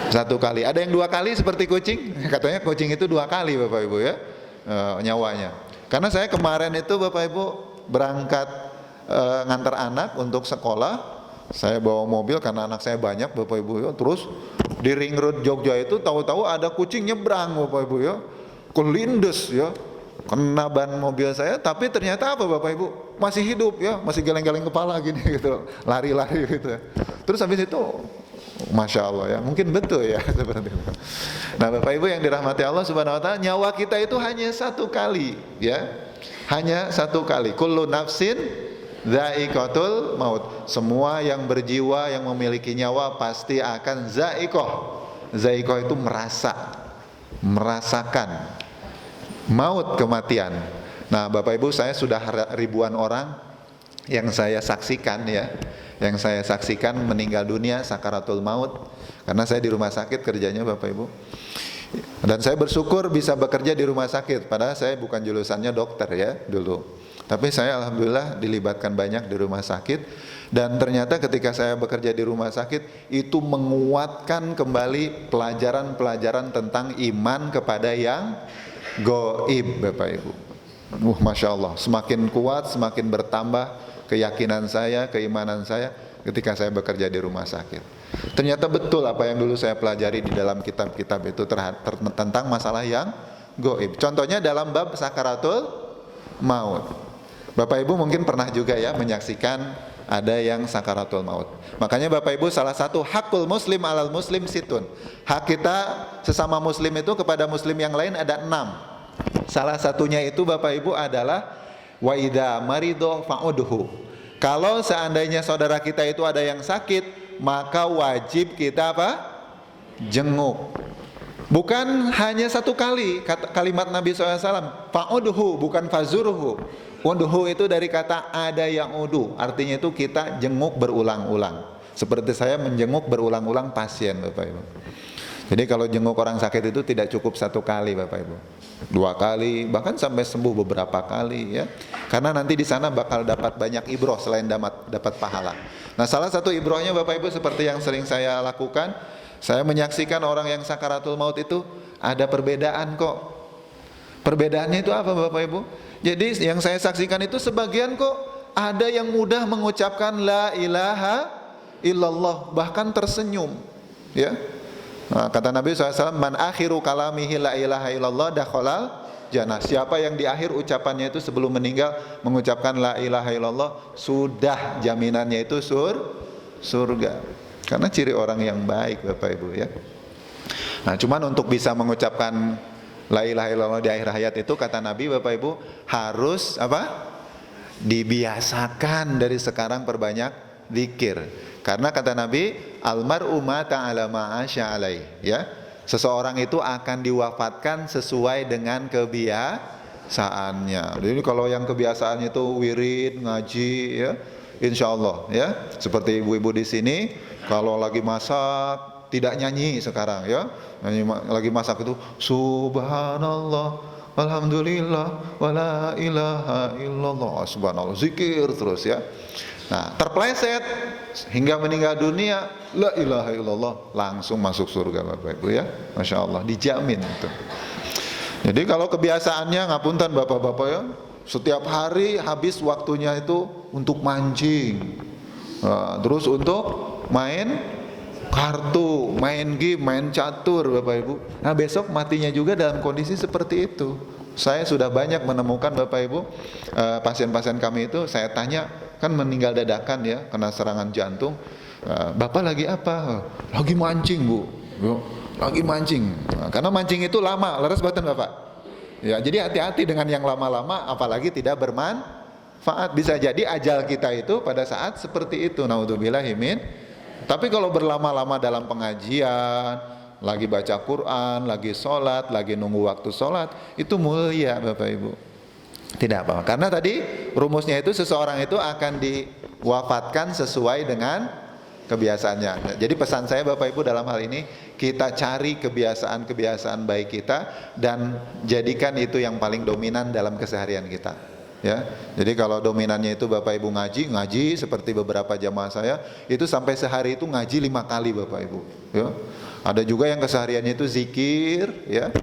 1 kali. Ada yang 2 kali seperti kucing. Katanya kucing itu 2 kali, Bapak Ibu, ya, nyawanya. Karena saya kemarin itu, Bapak Ibu, berangkat ngantar anak untuk sekolah. Saya bawa mobil karena anak saya banyak, Bapak Ibu, ya. Terus di ring road Jogja itu tahu-tahu ada kucing nyebrang, Bapak Ibu, ya. Kelindes, ya. Kena ban mobil saya, tapi ternyata apa, Bapak Ibu? Masih hidup, ya, masih geleng-geleng kepala gini gitu, lari-lari gitu. Terus habis itu, Masya Allah, ya, mungkin betul, ya, seperti itu. Nah, Bapak Ibu yang dirahmati Allah Subhanahu Wa Taala, nyawa kita itu hanya 1 kali, ya, hanya 1 kali. Kullu nafsin dha'iqatul maut. Semua yang berjiwa, yang memiliki nyawa pasti akan za'iqah. Za'iqah itu merasakan maut, kematian. Nah, Bapak Ibu, saya sudah ribuan orang yang saya saksikan, ya, yang saya saksikan meninggal dunia sakaratul maut, karena saya di rumah sakit kerjanya, Bapak Ibu. Dan saya bersyukur bisa bekerja di rumah sakit, padahal saya bukan jurusannya dokter, ya, dulu. Tapi saya alhamdulillah dilibatkan banyak di rumah sakit, dan ternyata ketika saya bekerja di rumah sakit itu menguatkan kembali pelajaran-pelajaran tentang iman kepada yang gaib, Bapak Ibu. Masya Allah, semakin kuat, semakin bertambah keyakinan saya, keimanan saya. ketika saya bekerja di rumah sakit. Ternyata betul apa yang dulu saya pelajari di dalam kitab-kitab itu tentang masalah yang gaib. Contohnya dalam bab sakaratul maut. Bapak Ibu mungkin pernah juga ya menyaksikan ada yang sakaratul maut. Makanya Bapak Ibu, salah satu hakul muslim alal muslim situn. Hak kita sesama muslim itu kepada muslim yang lain ada 6. Salah satunya itu Bapak Ibu adalah wa idza marido fa'udhu. Kalau seandainya saudara kita itu ada yang sakit, maka wajib kita apa? Jenguk. Bukan hanya satu kali, kalimat Nabi SAW, fa'udhu, bukan fazuruhu. Udhu itu dari kata ada yang udu, artinya itu kita jenguk berulang-ulang. Seperti saya menjenguk berulang-ulang pasien, Bapak Ibu. Jadi kalau jenguk orang sakit itu tidak cukup satu kali, Bapak Ibu, 2 kali, bahkan sampai sembuh beberapa kali ya. Karena nanti di sana bakal dapat banyak ibroh selain dapat pahala. Nah, salah satu ibrohnya Bapak Ibu seperti yang sering saya lakukan, saya menyaksikan orang yang sakaratul maut itu ada perbedaan kok. Perbedaannya itu apa Bapak Ibu? Jadi yang saya saksikan itu sebagian kok ada yang mudah mengucapkan la ilaha illallah, bahkan tersenyum ya. Nah, kata Nabi SAW, man akhiru kalamihi la ilaha illallah dakhalal jannah. Siapa yang di akhir ucapannya itu sebelum meninggal mengucapkan la ilaha illallah, sudah jaminannya itu surga. Karena ciri orang yang baik Bapak Ibu ya. Nah, cuman untuk bisa mengucapkan la ilaha illallah di akhir hayat itu kata Nabi Bapak Ibu harus apa? Dibiasakan dari sekarang perbanyak zikir. Karena kata Nabi, almar'u ma ta'ala ma'asya alaih, ya. Seseorang itu akan diwafatkan sesuai dengan kebiasaannya. Jadi kalau yang kebiasaannya itu wirid, ngaji ya, insya Allah ya. Seperti ibu-ibu di sini kalau lagi masak tidak nyanyi sekarang ya. Lagi masak itu subhanallah, alhamdulillah, wala ilaha illallah, subhanallah, zikir terus ya. Nah, terpleset hingga meninggal dunia, la ilaha illallah, langsung masuk surga Bapak Ibu ya. Masya Allah, dijamin itu. Jadi kalau kebiasaannya, ngapunten Bapak-Bapak ya, setiap hari habis waktunya itu untuk mancing, nah, terus untuk main kartu, main game, main catur Bapak Ibu. Nah, besok matinya juga dalam kondisi seperti itu. Saya sudah banyak menemukan Bapak Ibu, pasien-pasien kami itu saya tanya, kan meninggal dadakan ya, kena serangan jantung. Bapak lagi apa? Lagi mancing Bu. Lagi mancing. Nah, karena mancing itu lama, leres batin Bapak. Ya, jadi hati-hati dengan yang lama-lama, apalagi tidak bermanfaat. Bisa jadi ajal kita itu pada saat seperti itu. Naudzubillahimin. Tapi kalau berlama-lama dalam pengajian, lagi baca Quran, lagi sholat, lagi nunggu waktu sholat, itu mulia Bapak Ibu. Tidak apa-apa. Karena tadi rumusnya itu seseorang itu akan diwafatkan sesuai dengan kebiasaannya. Jadi pesan saya Bapak Ibu dalam hal ini, kita cari kebiasaan-kebiasaan baik kita dan jadikan itu yang paling dominan dalam keseharian kita. Ya, jadi kalau dominannya itu Bapak Ibu ngaji seperti beberapa jamaah saya itu sampai sehari itu ngaji 5 kali Bapak Ibu. Ya, ada juga yang kesehariannya itu zikir. Ya,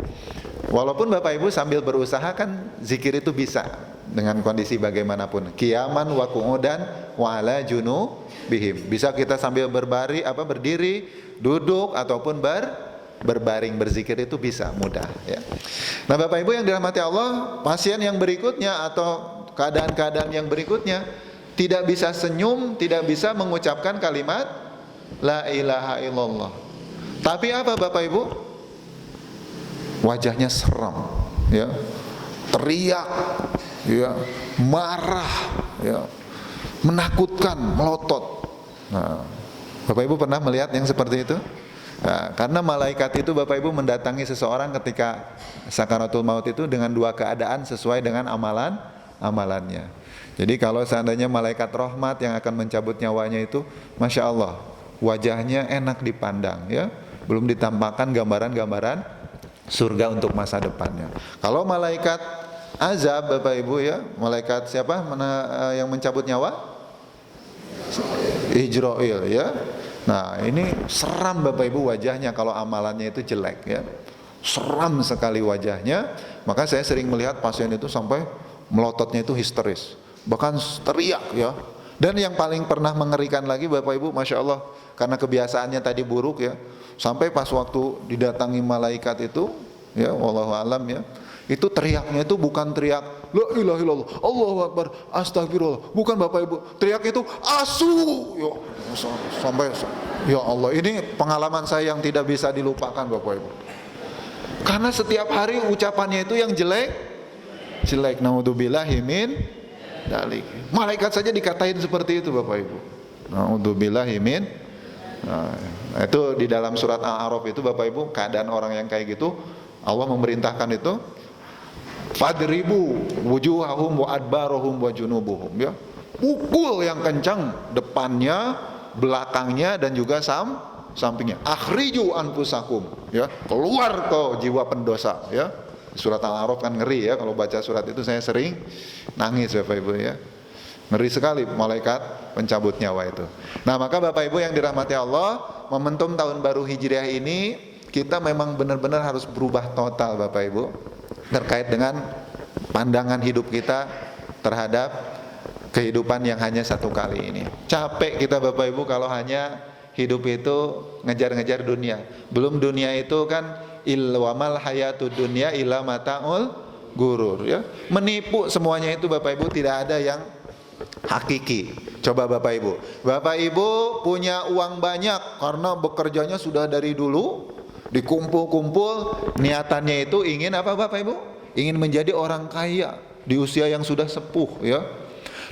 walaupun Bapak Ibu sambil berusaha kan zikir itu bisa dengan kondisi bagaimanapun. Qiyaman wa qu'udan wa ala junubihim. Bisa kita sambil berdiri, duduk ataupun berbaring berzikir itu bisa mudah ya. Nah, Bapak Ibu yang dirahmati Allah, pasien yang berikutnya atau keadaan-keadaan yang berikutnya tidak bisa senyum, tidak bisa mengucapkan kalimat la ilaha illallah. Tapi apa Bapak Ibu? Wajahnya seram ya. Teriak ya, marah ya, menakutkan, melotot. Nah, Bapak Ibu pernah melihat yang seperti itu? Nah, karena malaikat itu Bapak Ibu mendatangi seseorang ketika sakaratul maut itu dengan 2 keadaan sesuai dengan amalannya. Jadi kalau seandainya malaikat rahmat yang akan mencabut nyawanya itu, Masya Allah, wajahnya enak dipandang ya, belum ditampakkan gambaran-gambaran surga untuk masa depannya. Kalau malaikat azab Bapak Ibu ya, malaikat siapa yang mencabut nyawa? Ijrail ya. Nah, ini seram Bapak Ibu wajahnya kalau amalannya itu jelek ya. Seram sekali wajahnya. Maka saya sering melihat pasien itu sampai melototnya itu histeris. Bahkan teriak ya. Dan yang paling pernah mengerikan lagi Bapak Ibu, Masya Allah, karena kebiasaannya tadi buruk ya, sampai pas waktu didatangi malaikat itu, ya wallahu alam ya, itu teriaknya itu bukan teriak la ilaha illallah, Allahu akbar, astagfirullah, bukan Bapak Ibu, teriaknya itu asu, ya, sampai ya Allah, ini pengalaman saya yang tidak bisa dilupakan Bapak Ibu. Karena setiap hari ucapannya itu yang jelek, naudzubillahi min dalik. Malaikat saja dikatain seperti itu Bapak Ibu. Naudzubillahi min. Nah, itu di dalam surat Al-A'raf itu Bapak Ibu, keadaan orang yang kayak gitu, Allah memerintahkan itu fadribu wujuhahum wa adbarahum wa junubuhum, ya. Pukul yang kencang depannya, belakangnya dan juga sampingnya. Akhriju anfusakum, ya. Keluar kau jiwa pendosa, ya. Surat Al-A'raf kan ngeri ya, kalau baca surat itu saya sering nangis Bapak Ibu ya. Ngeri sekali malaikat pencabut nyawa itu. Nah, maka Bapak Ibu yang dirahmati Allah, momentum tahun baru Hijriah ini kita memang benar-benar harus berubah total Bapak Ibu terkait dengan pandangan hidup kita terhadap kehidupan yang hanya satu kali ini. Capek kita Bapak Ibu kalau hanya hidup itu ngejar-ngejar dunia. Belum dunia itu kan ilwamal hayatud dunya illa mataul gurur, ya. Menipu semuanya itu Bapak Ibu, tidak ada yang hakiki. Coba Bapak Ibu punya uang banyak karena bekerjanya sudah dari dulu, dikumpul-kumpul, niatannya itu ingin apa Bapak Ibu? Ingin menjadi orang kaya di usia yang sudah sepuh, ya.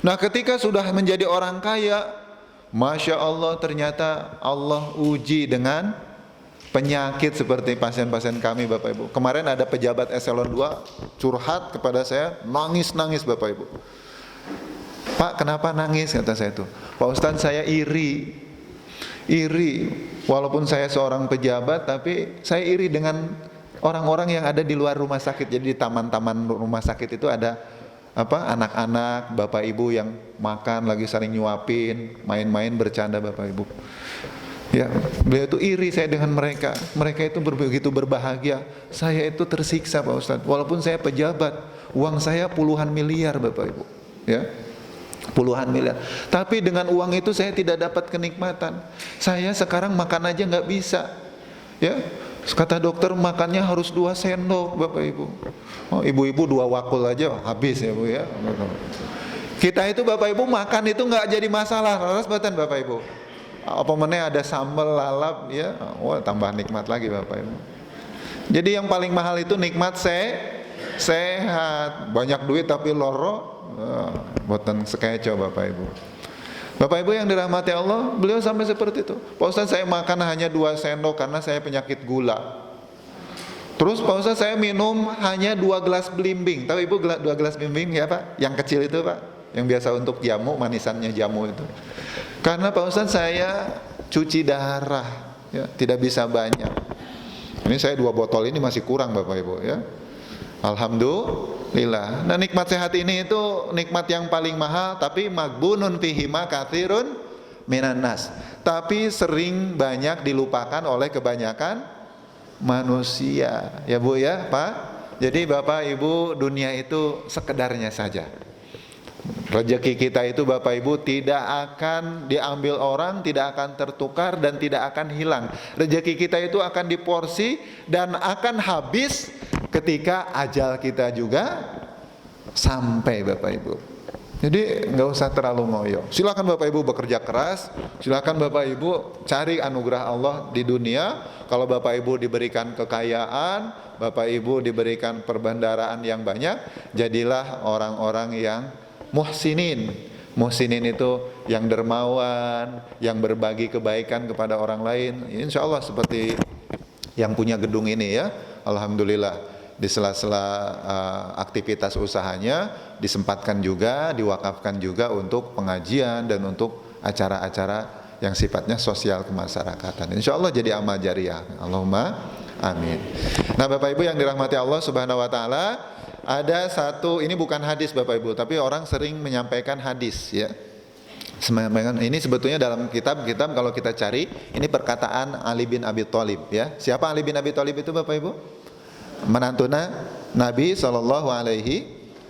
Nah, ketika sudah menjadi orang kaya, Masya Allah, ternyata Allah uji dengan penyakit seperti pasien-pasien kami Bapak Ibu. Kemarin ada pejabat eselon 2 curhat kepada saya, nangis-nangis Bapak Ibu. Pak, kenapa nangis? Kata saya itu, Pak Ustadz, saya iri, walaupun saya seorang pejabat, tapi saya iri dengan orang-orang yang ada di luar rumah sakit. Jadi di taman-taman rumah sakit itu ada anak-anak, Bapak Ibu yang makan lagi saling nyuapin, main-main, bercanda Bapak Ibu. Ya, beliau itu iri saya dengan mereka. Mereka itu begitu berbahagia. Saya itu tersiksa Pak Ustadz. Walaupun saya pejabat, uang saya puluhan miliar Bapak Ibu. Ya, puluhan miliar. Tapi dengan uang itu saya tidak dapat kenikmatan. Saya sekarang makan aja nggak bisa. Ya, kata dokter makannya harus 2 sendok Bapak Ibu. Oh, ibu-ibu 2 wakul aja habis ya Bu ya. Kita itu Bapak Ibu makan itu nggak jadi masalah, laras batan Bapak Ibu. Apa mana ada sambal lalap ya, wah tambah nikmat lagi Bapak Ibu. Jadi yang paling mahal itu nikmat sehat, banyak duit tapi loro, buatan sekeco Bapak Ibu. Bapak Ibu yang dirahmati Allah, beliau sampai seperti itu. Pak Ustadz, saya makan hanya 2 sendok karena saya penyakit gula. Terus Pak Ustadz, saya minum hanya 2 gelas belimbing. Tahu Ibu 2 gelas belimbing ya Pak? Yang kecil itu Pak, yang biasa untuk jamu, manisannya jamu itu. Karena Pak Ustadz saya cuci darah, ya, tidak bisa banyak. Ini saya 2 botol ini masih kurang Bapak Ibu ya. Alhamdulillah. Nah, nikmat sehat ini itu nikmat yang paling mahal, tapi magbunun fihima katsirun minan nas. Tapi sering banyak dilupakan oleh kebanyakan manusia. Ya Bu ya, Pak. Jadi Bapak Ibu, dunia itu sekedarnya saja. Rezeki kita itu Bapak Ibu tidak akan diambil orang, tidak akan tertukar dan tidak akan hilang. Rezeki kita itu akan diporsi dan akan habis ketika ajal kita juga sampai Bapak Ibu. Jadi nggak usah terlalu ngoyo. Silakan Bapak Ibu bekerja keras, silakan Bapak Ibu cari anugerah Allah di dunia. Kalau Bapak Ibu diberikan kekayaan, Bapak Ibu diberikan perbendaharaan yang banyak, jadilah orang-orang yang muhsinin. Muhsinin itu yang dermawan, yang berbagi kebaikan kepada orang lain. Insya Allah seperti yang punya gedung ini ya, alhamdulillah di sela-sela aktivitas usahanya disempatkan juga, diwakafkan juga untuk pengajian dan untuk acara-acara yang sifatnya sosial kemasyarakatan. Insya Allah jadi amal jariah. Allahumma amin. Nah Bapak Ibu yang dirahmati Allah Subhanahu Wa Taala, ada satu, ini bukan hadis Bapak Ibu, tapi orang sering menyampaikan hadis ya. Ini sebetulnya dalam kitab-kitab kalau kita cari, ini perkataan Ali bin Abi Thalib ya. Siapa Ali bin Abi Thalib itu Bapak Ibu? Menantuna Nabi SAW.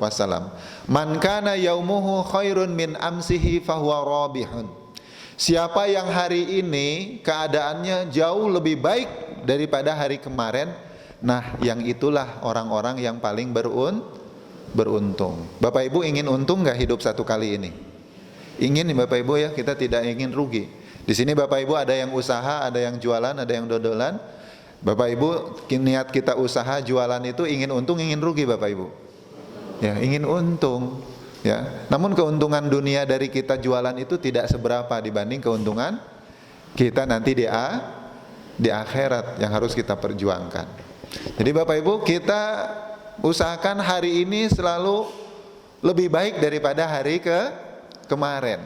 wasallam, "Man kana yaumuhu khairun min amsihi fahuwa rabihun." Siapa yang hari ini keadaannya jauh lebih baik daripada hari kemarin, nah yang itulah orang-orang yang paling beruntung. Bapak Ibu ingin untung nggak hidup satu kali ini? Ingin nih Bapak Ibu ya, kita tidak ingin rugi. Di sini Bapak Ibu ada yang usaha, ada yang jualan, ada yang dodolan. Bapak Ibu niat kita usaha jualan itu ingin untung, ingin rugi Bapak Ibu? Ya, ingin untung. Ya, namun keuntungan dunia dari kita jualan itu tidak seberapa dibanding keuntungan kita nanti di akhirat yang harus kita perjuangkan. Jadi Bapak Ibu, kita usahakan hari ini selalu lebih baik daripada hari kemarin,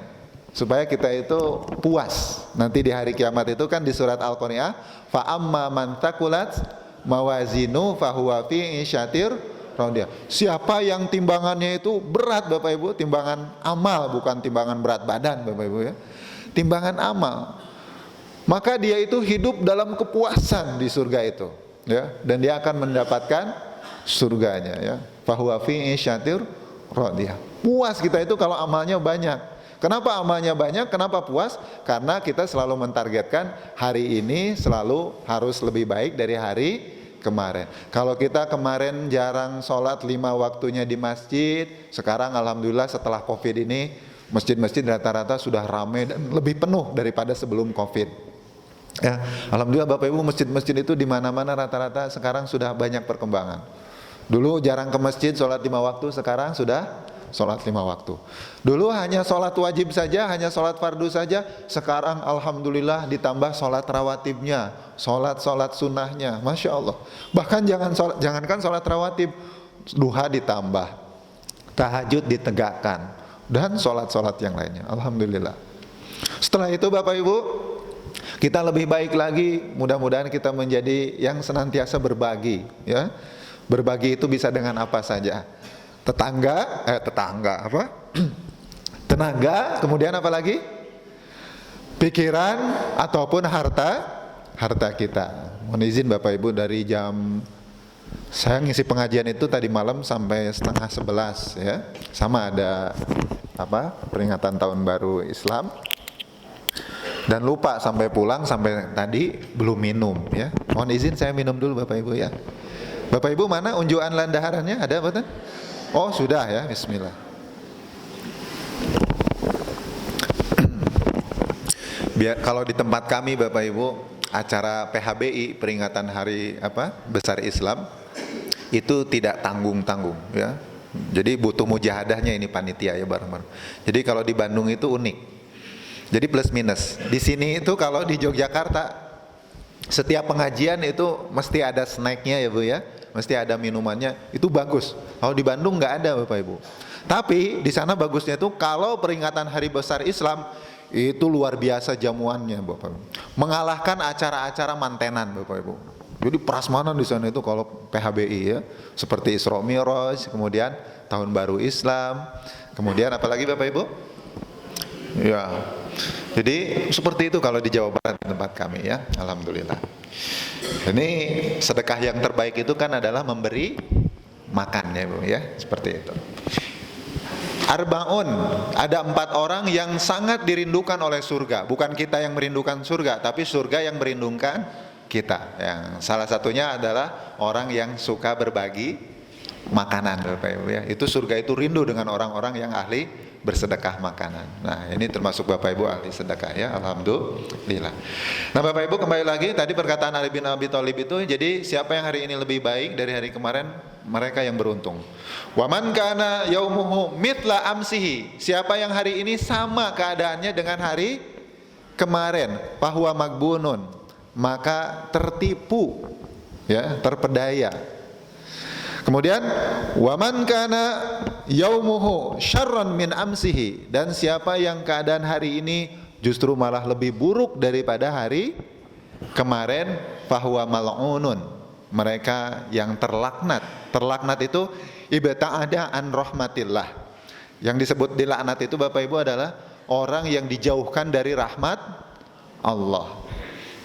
supaya kita itu puas. Nanti di hari kiamat itu kan di surat Al-Qari'ah, fa amma man thaqulat mawazinu fahuwa fi isyatir radiyah. Siapa yang timbangannya itu berat Bapak Ibu, timbangan amal, bukan timbangan berat badan Bapak Ibu ya, timbangan amal, maka dia itu hidup dalam kepuasan di surga itu ya, dan dia akan mendapatkan surganya ya, fahuwa fi isyatir radiyah. Puas kita itu kalau amalnya banyak. Kenapa amalnya banyak? Kenapa puas? Karena kita selalu mentargetkan hari ini selalu harus lebih baik dari hari kemarin. Kalau kita kemarin jarang sholat 5 waktunya di masjid, sekarang alhamdulillah setelah Covid ini masjid-masjid rata-rata sudah ramai dan lebih penuh daripada sebelum Covid. Ya, alhamdulillah Bapak Ibu, masjid-masjid itu di mana-mana rata-rata sekarang sudah banyak perkembangan. Dulu jarang ke masjid sholat 5 waktu, sekarang sudah sholat 5 waktu. Dulu hanya sholat wajib saja, hanya sholat fardu saja, sekarang alhamdulillah ditambah sholat rawatibnya, sholat sunnahnya, Masya Allah. Bahkan jangankan sholat rawatib, duha ditambah, tahajud ditegakkan, dan sholat yang lainnya, alhamdulillah. Setelah itu Bapak Ibu, kita lebih baik lagi, mudah-mudahan kita menjadi yang senantiasa berbagi ya. Berbagi itu bisa dengan apa saja. Tenaga, kemudian apa lagi? Pikiran ataupun harta kita. Mohon izin Bapak Ibu, dari saya ngisi pengajian itu tadi malam sampai 10:30 ya. Sama ada peringatan tahun baru Islam. Dan lupa sampai pulang, sampai tadi belum minum ya. Mohon izin saya minum dulu Bapak Ibu ya. Bapak Ibu mana unjuan landaharannya? Ada betul? Oh sudah ya, bismillah. Kalau di tempat kami Bapak Ibu, acara PHBI, peringatan hari besar Islam, itu tidak tanggung-tanggung ya. Jadi butuh mujahadahnya ini panitia ya bareng-bareng. Jadi kalau di Bandung itu unik. Jadi plus minus. Di sini itu kalau di Yogyakarta setiap pengajian itu mesti ada snacknya ya Bu ya. Mesti ada minumannya, itu bagus. Kalau di Bandung nggak ada Bapak Ibu. Tapi di sana bagusnya itu kalau peringatan Hari Besar Islam itu luar biasa jamuannya Bapak Ibu. Mengalahkan acara-acara mantenan Bapak Ibu. Jadi prasmanan di sana itu kalau PHBI ya, seperti Isra Mi'raj, kemudian Tahun Baru Islam, kemudian apalagi Bapak Ibu? Ya. Jadi seperti itu kalau di Jawa Barat tempat kami ya, alhamdulillah. Ini sedekah yang terbaik itu kan adalah memberi makan ya Bu ya, seperti itu. Arbaun, ada 4 orang yang sangat dirindukan oleh surga. Bukan kita yang merindukan surga, tapi surga yang merindukan kita. Yang salah satunya adalah orang yang suka berbagi makanan Bapak Ibu ya. Itu surga itu rindu dengan orang-orang yang ahli bersedekah makanan. Nah ini termasuk Bapak Ibu ahli sedekah ya, alhamdulillah. Nah Bapak Ibu kembali lagi, tadi perkataan Ali bin Abi Thalib itu, jadi siapa yang hari ini lebih baik dari hari kemarin, mereka yang beruntung. Wa man kana yaumuhu mitla amsihi, siapa yang hari ini sama keadaannya dengan hari kemarin, fahuwa magbunun, maka tertipu ya, terpedaya. Kemudian waman kana yaumuhu syarran min amsihi, dan siapa yang keadaan hari ini justru malah lebih buruk daripada hari kemarin, fahuwa mal'unun, mereka yang terlaknat. Terlaknat itu ibta'ada an rahmatillah. Yang disebut dilaknat itu Bapak Ibu adalah orang yang dijauhkan dari rahmat Allah.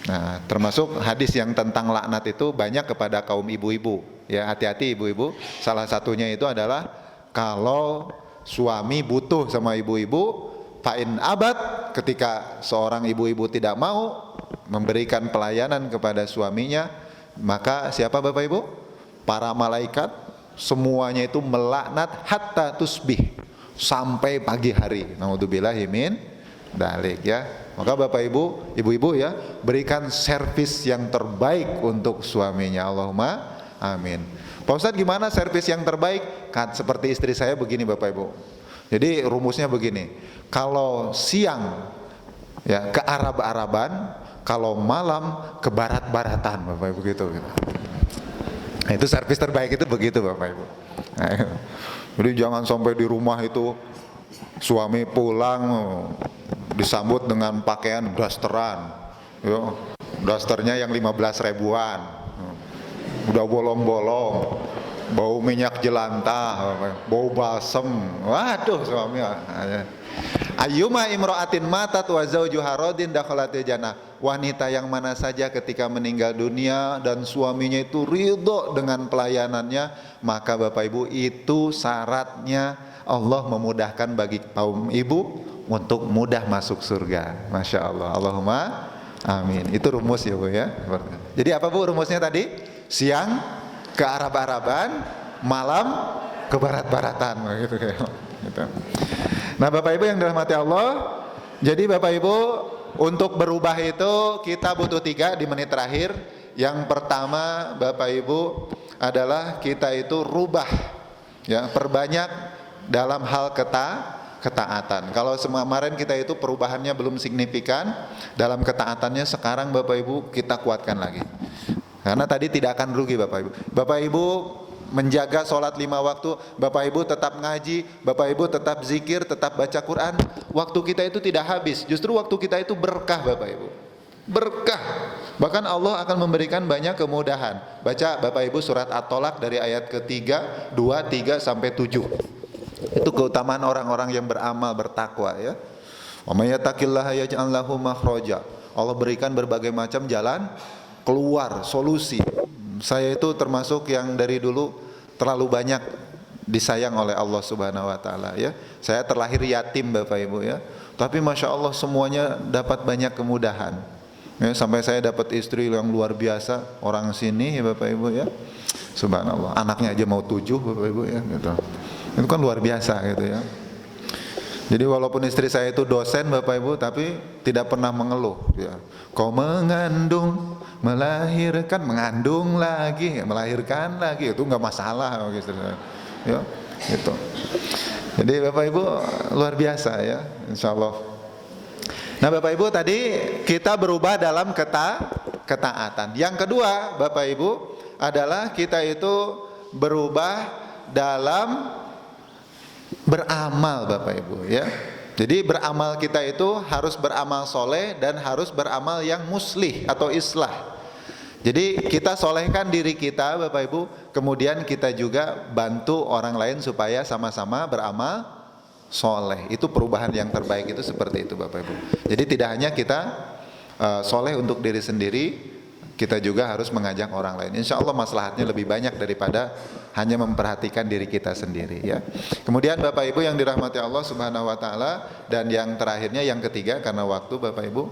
Nah, termasuk hadis yang tentang laknat itu banyak kepada kaum ibu-ibu. Ya, hati-hati ibu-ibu. Salah satunya itu adalah kalau suami butuh sama ibu-ibu, fa'in abad, ketika seorang ibu-ibu tidak mau memberikan pelayanan kepada suaminya, maka siapa Bapak Ibu? Para malaikat semuanya itu melaknat hatta tusbih, sampai pagi hari. Naudzubillahi min dzalik ya. Maka Bapak Ibu, ibu-ibu ya, berikan servis yang terbaik untuk suaminya. Allahumma amin. Pak Ustadz, gimana servis yang terbaik? Seperti istri saya begini Bapak Ibu. Jadi rumusnya begini, kalau siang ya ke Arab-Araban, kalau malam ke Barat-Baratan Bapak Ibu gitu. Nah, itu servis terbaik itu begitu Bapak Ibu. Nah, jadi jangan sampai di rumah itu suami pulang disambut dengan pakaian dasteran, ya, dasternya yang 15 ribuan, udah bolong-bolong, bau minyak jelantah, bau balsem. Waduh suami. Ayyuma imra'atin matat wa zawjuha radin dakhalatil jannah. Wanita yang mana saja ketika meninggal dunia dan suaminya itu ridho dengan pelayanannya, maka Bapak Ibu itu syaratnya Allah memudahkan bagi kaum ibu untuk mudah masuk surga. Masya Allah. Allahumma amin. Itu rumus ya Bu ya. Jadi apa Bu rumusnya tadi? Siang ke Arab-Araban, malam ke Barat-Baratan gitu ya. Gitu. Nah Bapak Ibu yang dirahmati Allah, jadi Bapak Ibu untuk berubah itu kita butuh 3 di menit terakhir. Yang pertama Bapak Ibu adalah kita itu rubah ya, perbanyak dalam hal ketaatan. Kalau kemarin kita itu perubahannya belum signifikan dalam ketaatannya, sekarang Bapak Ibu kita kuatkan lagi. Karena tadi tidak akan rugi Bapak Ibu. Bapak Ibu menjaga sholat 5 waktu, Bapak Ibu tetap ngaji, Bapak Ibu tetap zikir, tetap baca Quran. Waktu kita itu tidak habis, justru waktu kita itu berkah Bapak Ibu. Berkah. Bahkan Allah akan memberikan banyak kemudahan. Baca Bapak Ibu surat At-Tolak dari ayat ke-3, 2, 3 sampai 7. Itu keutamaan orang-orang yang beramal bertakwa ya. Wa may yattaqillaha yaj'al lahu makhraja. Allah berikan berbagai macam jalan keluar, solusi. Saya itu termasuk yang dari dulu terlalu banyak disayang oleh Allah Subhanahu wa taala ya. Saya terlahir yatim Bapak Ibu ya. Tapi Masya Allah semuanya dapat banyak kemudahan. Ya, sampai saya dapat istri yang luar biasa, orang sini ya Bapak Ibu ya. Subhanallah, anaknya aja mau 7 Bapak Ibu ya gitu. Itu kan luar biasa gitu ya. Jadi walaupun istri saya itu dosen Bapak Ibu, tapi tidak pernah mengeluh ya. Kau mengandung, melahirkan, mengandung lagi, melahirkan lagi, itu nggak masalah gitu ya, gitu. Jadi Bapak Ibu luar biasa ya, insya Allah. Nah Bapak Ibu tadi kita berubah dalam ketaatan. Yang kedua Bapak Ibu adalah kita itu berubah dalam beramal Bapak Ibu ya. Jadi beramal kita itu harus beramal soleh dan harus beramal yang muslih atau islah. Jadi kita solehkan diri kita Bapak Ibu, kemudian kita juga bantu orang lain supaya sama-sama beramal soleh. Itu perubahan yang terbaik itu seperti itu Bapak Ibu. Jadi tidak hanya kita soleh untuk diri sendiri, kita juga harus mengajak orang lain. Insya Allah maslahatnya lebih banyak daripada hanya memperhatikan diri kita sendiri ya. Kemudian Bapak Ibu yang dirahmati Allah Subhanahu wa taala, dan yang terakhirnya yang ketiga karena waktu Bapak Ibu,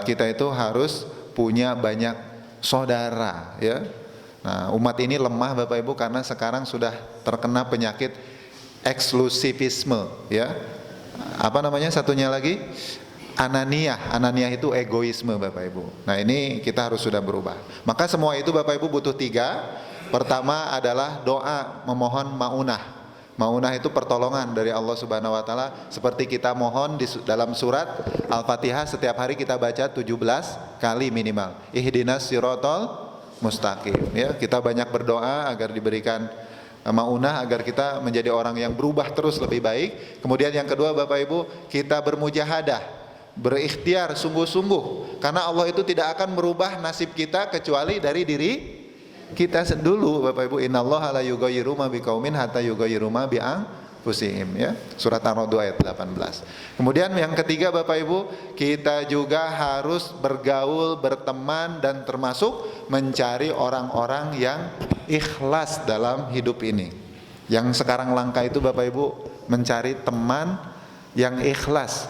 kita itu harus punya banyak saudara ya. Nah, umat ini lemah Bapak Ibu karena sekarang sudah terkena penyakit eksklusivisme ya. Apa namanya satunya lagi? Ananiah itu egoisme Bapak Ibu. Nah ini kita harus sudah berubah. Maka semua itu Bapak Ibu butuh 3. Pertama adalah doa memohon maunah. Maunah itu pertolongan dari Allah Subhanahu wa taala, seperti kita mohon di dalam surat Al-Fatihah setiap hari kita baca 17 kali minimal. Ihdinas siratal mustaqim ya. Kita banyak berdoa agar diberikan maunah, agar kita menjadi orang yang berubah terus lebih baik. Kemudian yang kedua Bapak Ibu, kita bermujahadah, berikhtiar sungguh-sungguh, karena Allah itu tidak akan merubah nasib kita kecuali dari diri kita dulu Bapak Ibu. Innallaha la yughayyiru ma biqaumin hatta yughayyiru ma bi anfusihim ya. Surat Ar-Ra'd ayat 18. Kemudian yang ketiga Bapak Ibu, kita juga harus bergaul, berteman, dan termasuk mencari orang-orang yang ikhlas dalam hidup ini. Yang sekarang langka itu Bapak Ibu mencari teman yang ikhlas.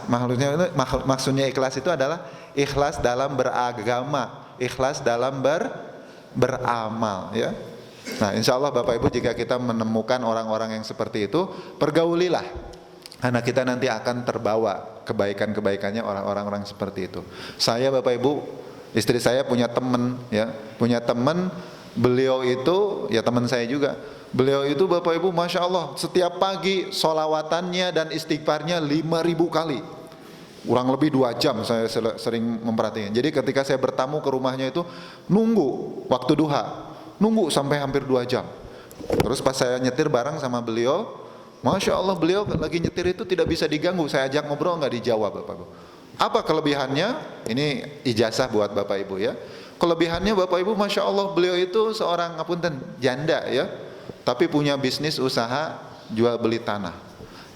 Maksudnya ikhlas itu adalah ikhlas dalam beragama, ikhlas dalam beramal ya. Nah insya Allah Bapak Ibu jika kita menemukan orang-orang yang seperti itu, pergaulilah, karena kita nanti akan terbawa kebaikan-kebaikannya orang-orang seperti itu. Saya Bapak Ibu, istri saya punya teman ya, punya teman, beliau itu ya teman saya juga. Beliau itu Bapak Ibu Masya Allah setiap pagi sholawatannya dan istighfarnya 5.000 kali. Kurang lebih 2 jam saya sering memperhatikan. Jadi ketika saya bertamu ke rumahnya itu nunggu waktu duha, nunggu sampai hampir 2 jam. Terus pas saya nyetir bareng sama beliau, Masya Allah beliau lagi nyetir itu tidak bisa diganggu. Saya ajak ngobrol nggak dijawab Bapak Ibu. Apa kelebihannya? Ini ijazah buat Bapak Ibu ya. Kelebihannya Bapak Ibu Masya Allah beliau itu seorang ngapunten janda ya, tapi punya bisnis usaha jual beli tanah.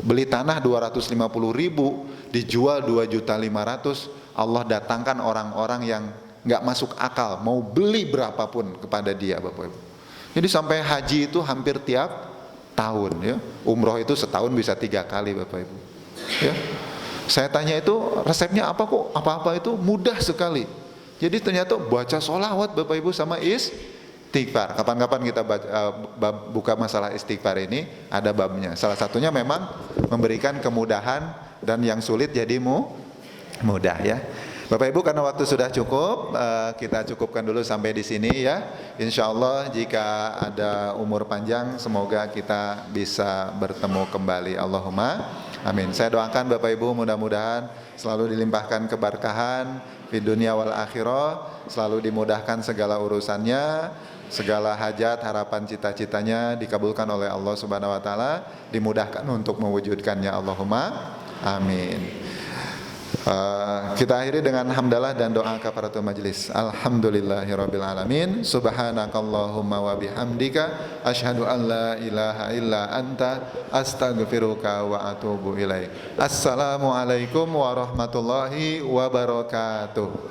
Beli tanah 250.000 dijual 2.500.000. Allah datangkan orang-orang yang nggak masuk akal mau beli berapapun kepada dia Bapak Ibu. Jadi sampai haji itu hampir tiap tahun ya. Umroh itu setahun bisa 3 kali Bapak Ibu ya. Saya tanya itu resepnya apa, kok apa-apa itu mudah sekali. Jadi ternyata baca sholawat Bapak Ibu sama istighfar. Kapan-kapan kita buka masalah istighfar ini, ada babnya. Salah satunya memang memberikan kemudahan dan yang sulit jadi mudah ya. Bapak Ibu karena waktu sudah cukup, kita cukupkan dulu sampai di sini ya. Insya Allah jika ada umur panjang semoga kita bisa bertemu kembali. Allahumma amin. Saya doakan Bapak Ibu mudah-mudahan selalu dilimpahkan keberkahan di dunia wal akhirah, selalu dimudahkan segala urusannya, segala hajat, harapan, cita-citanya dikabulkan oleh Allah Subhanahu wa taala, dimudahkan untuk mewujudkannya. Allahumma amin. Kita akhiri dengan hamdalah dan doa kafaratul majlis. Alhamdulillahirabbil alamin. Subhanakallahumma wa bihamdika asyhadu an la ilaha illa anta astaghfiruka wa atubu ilaik. Assalamualaikum warahmatullahi wabarakatuh.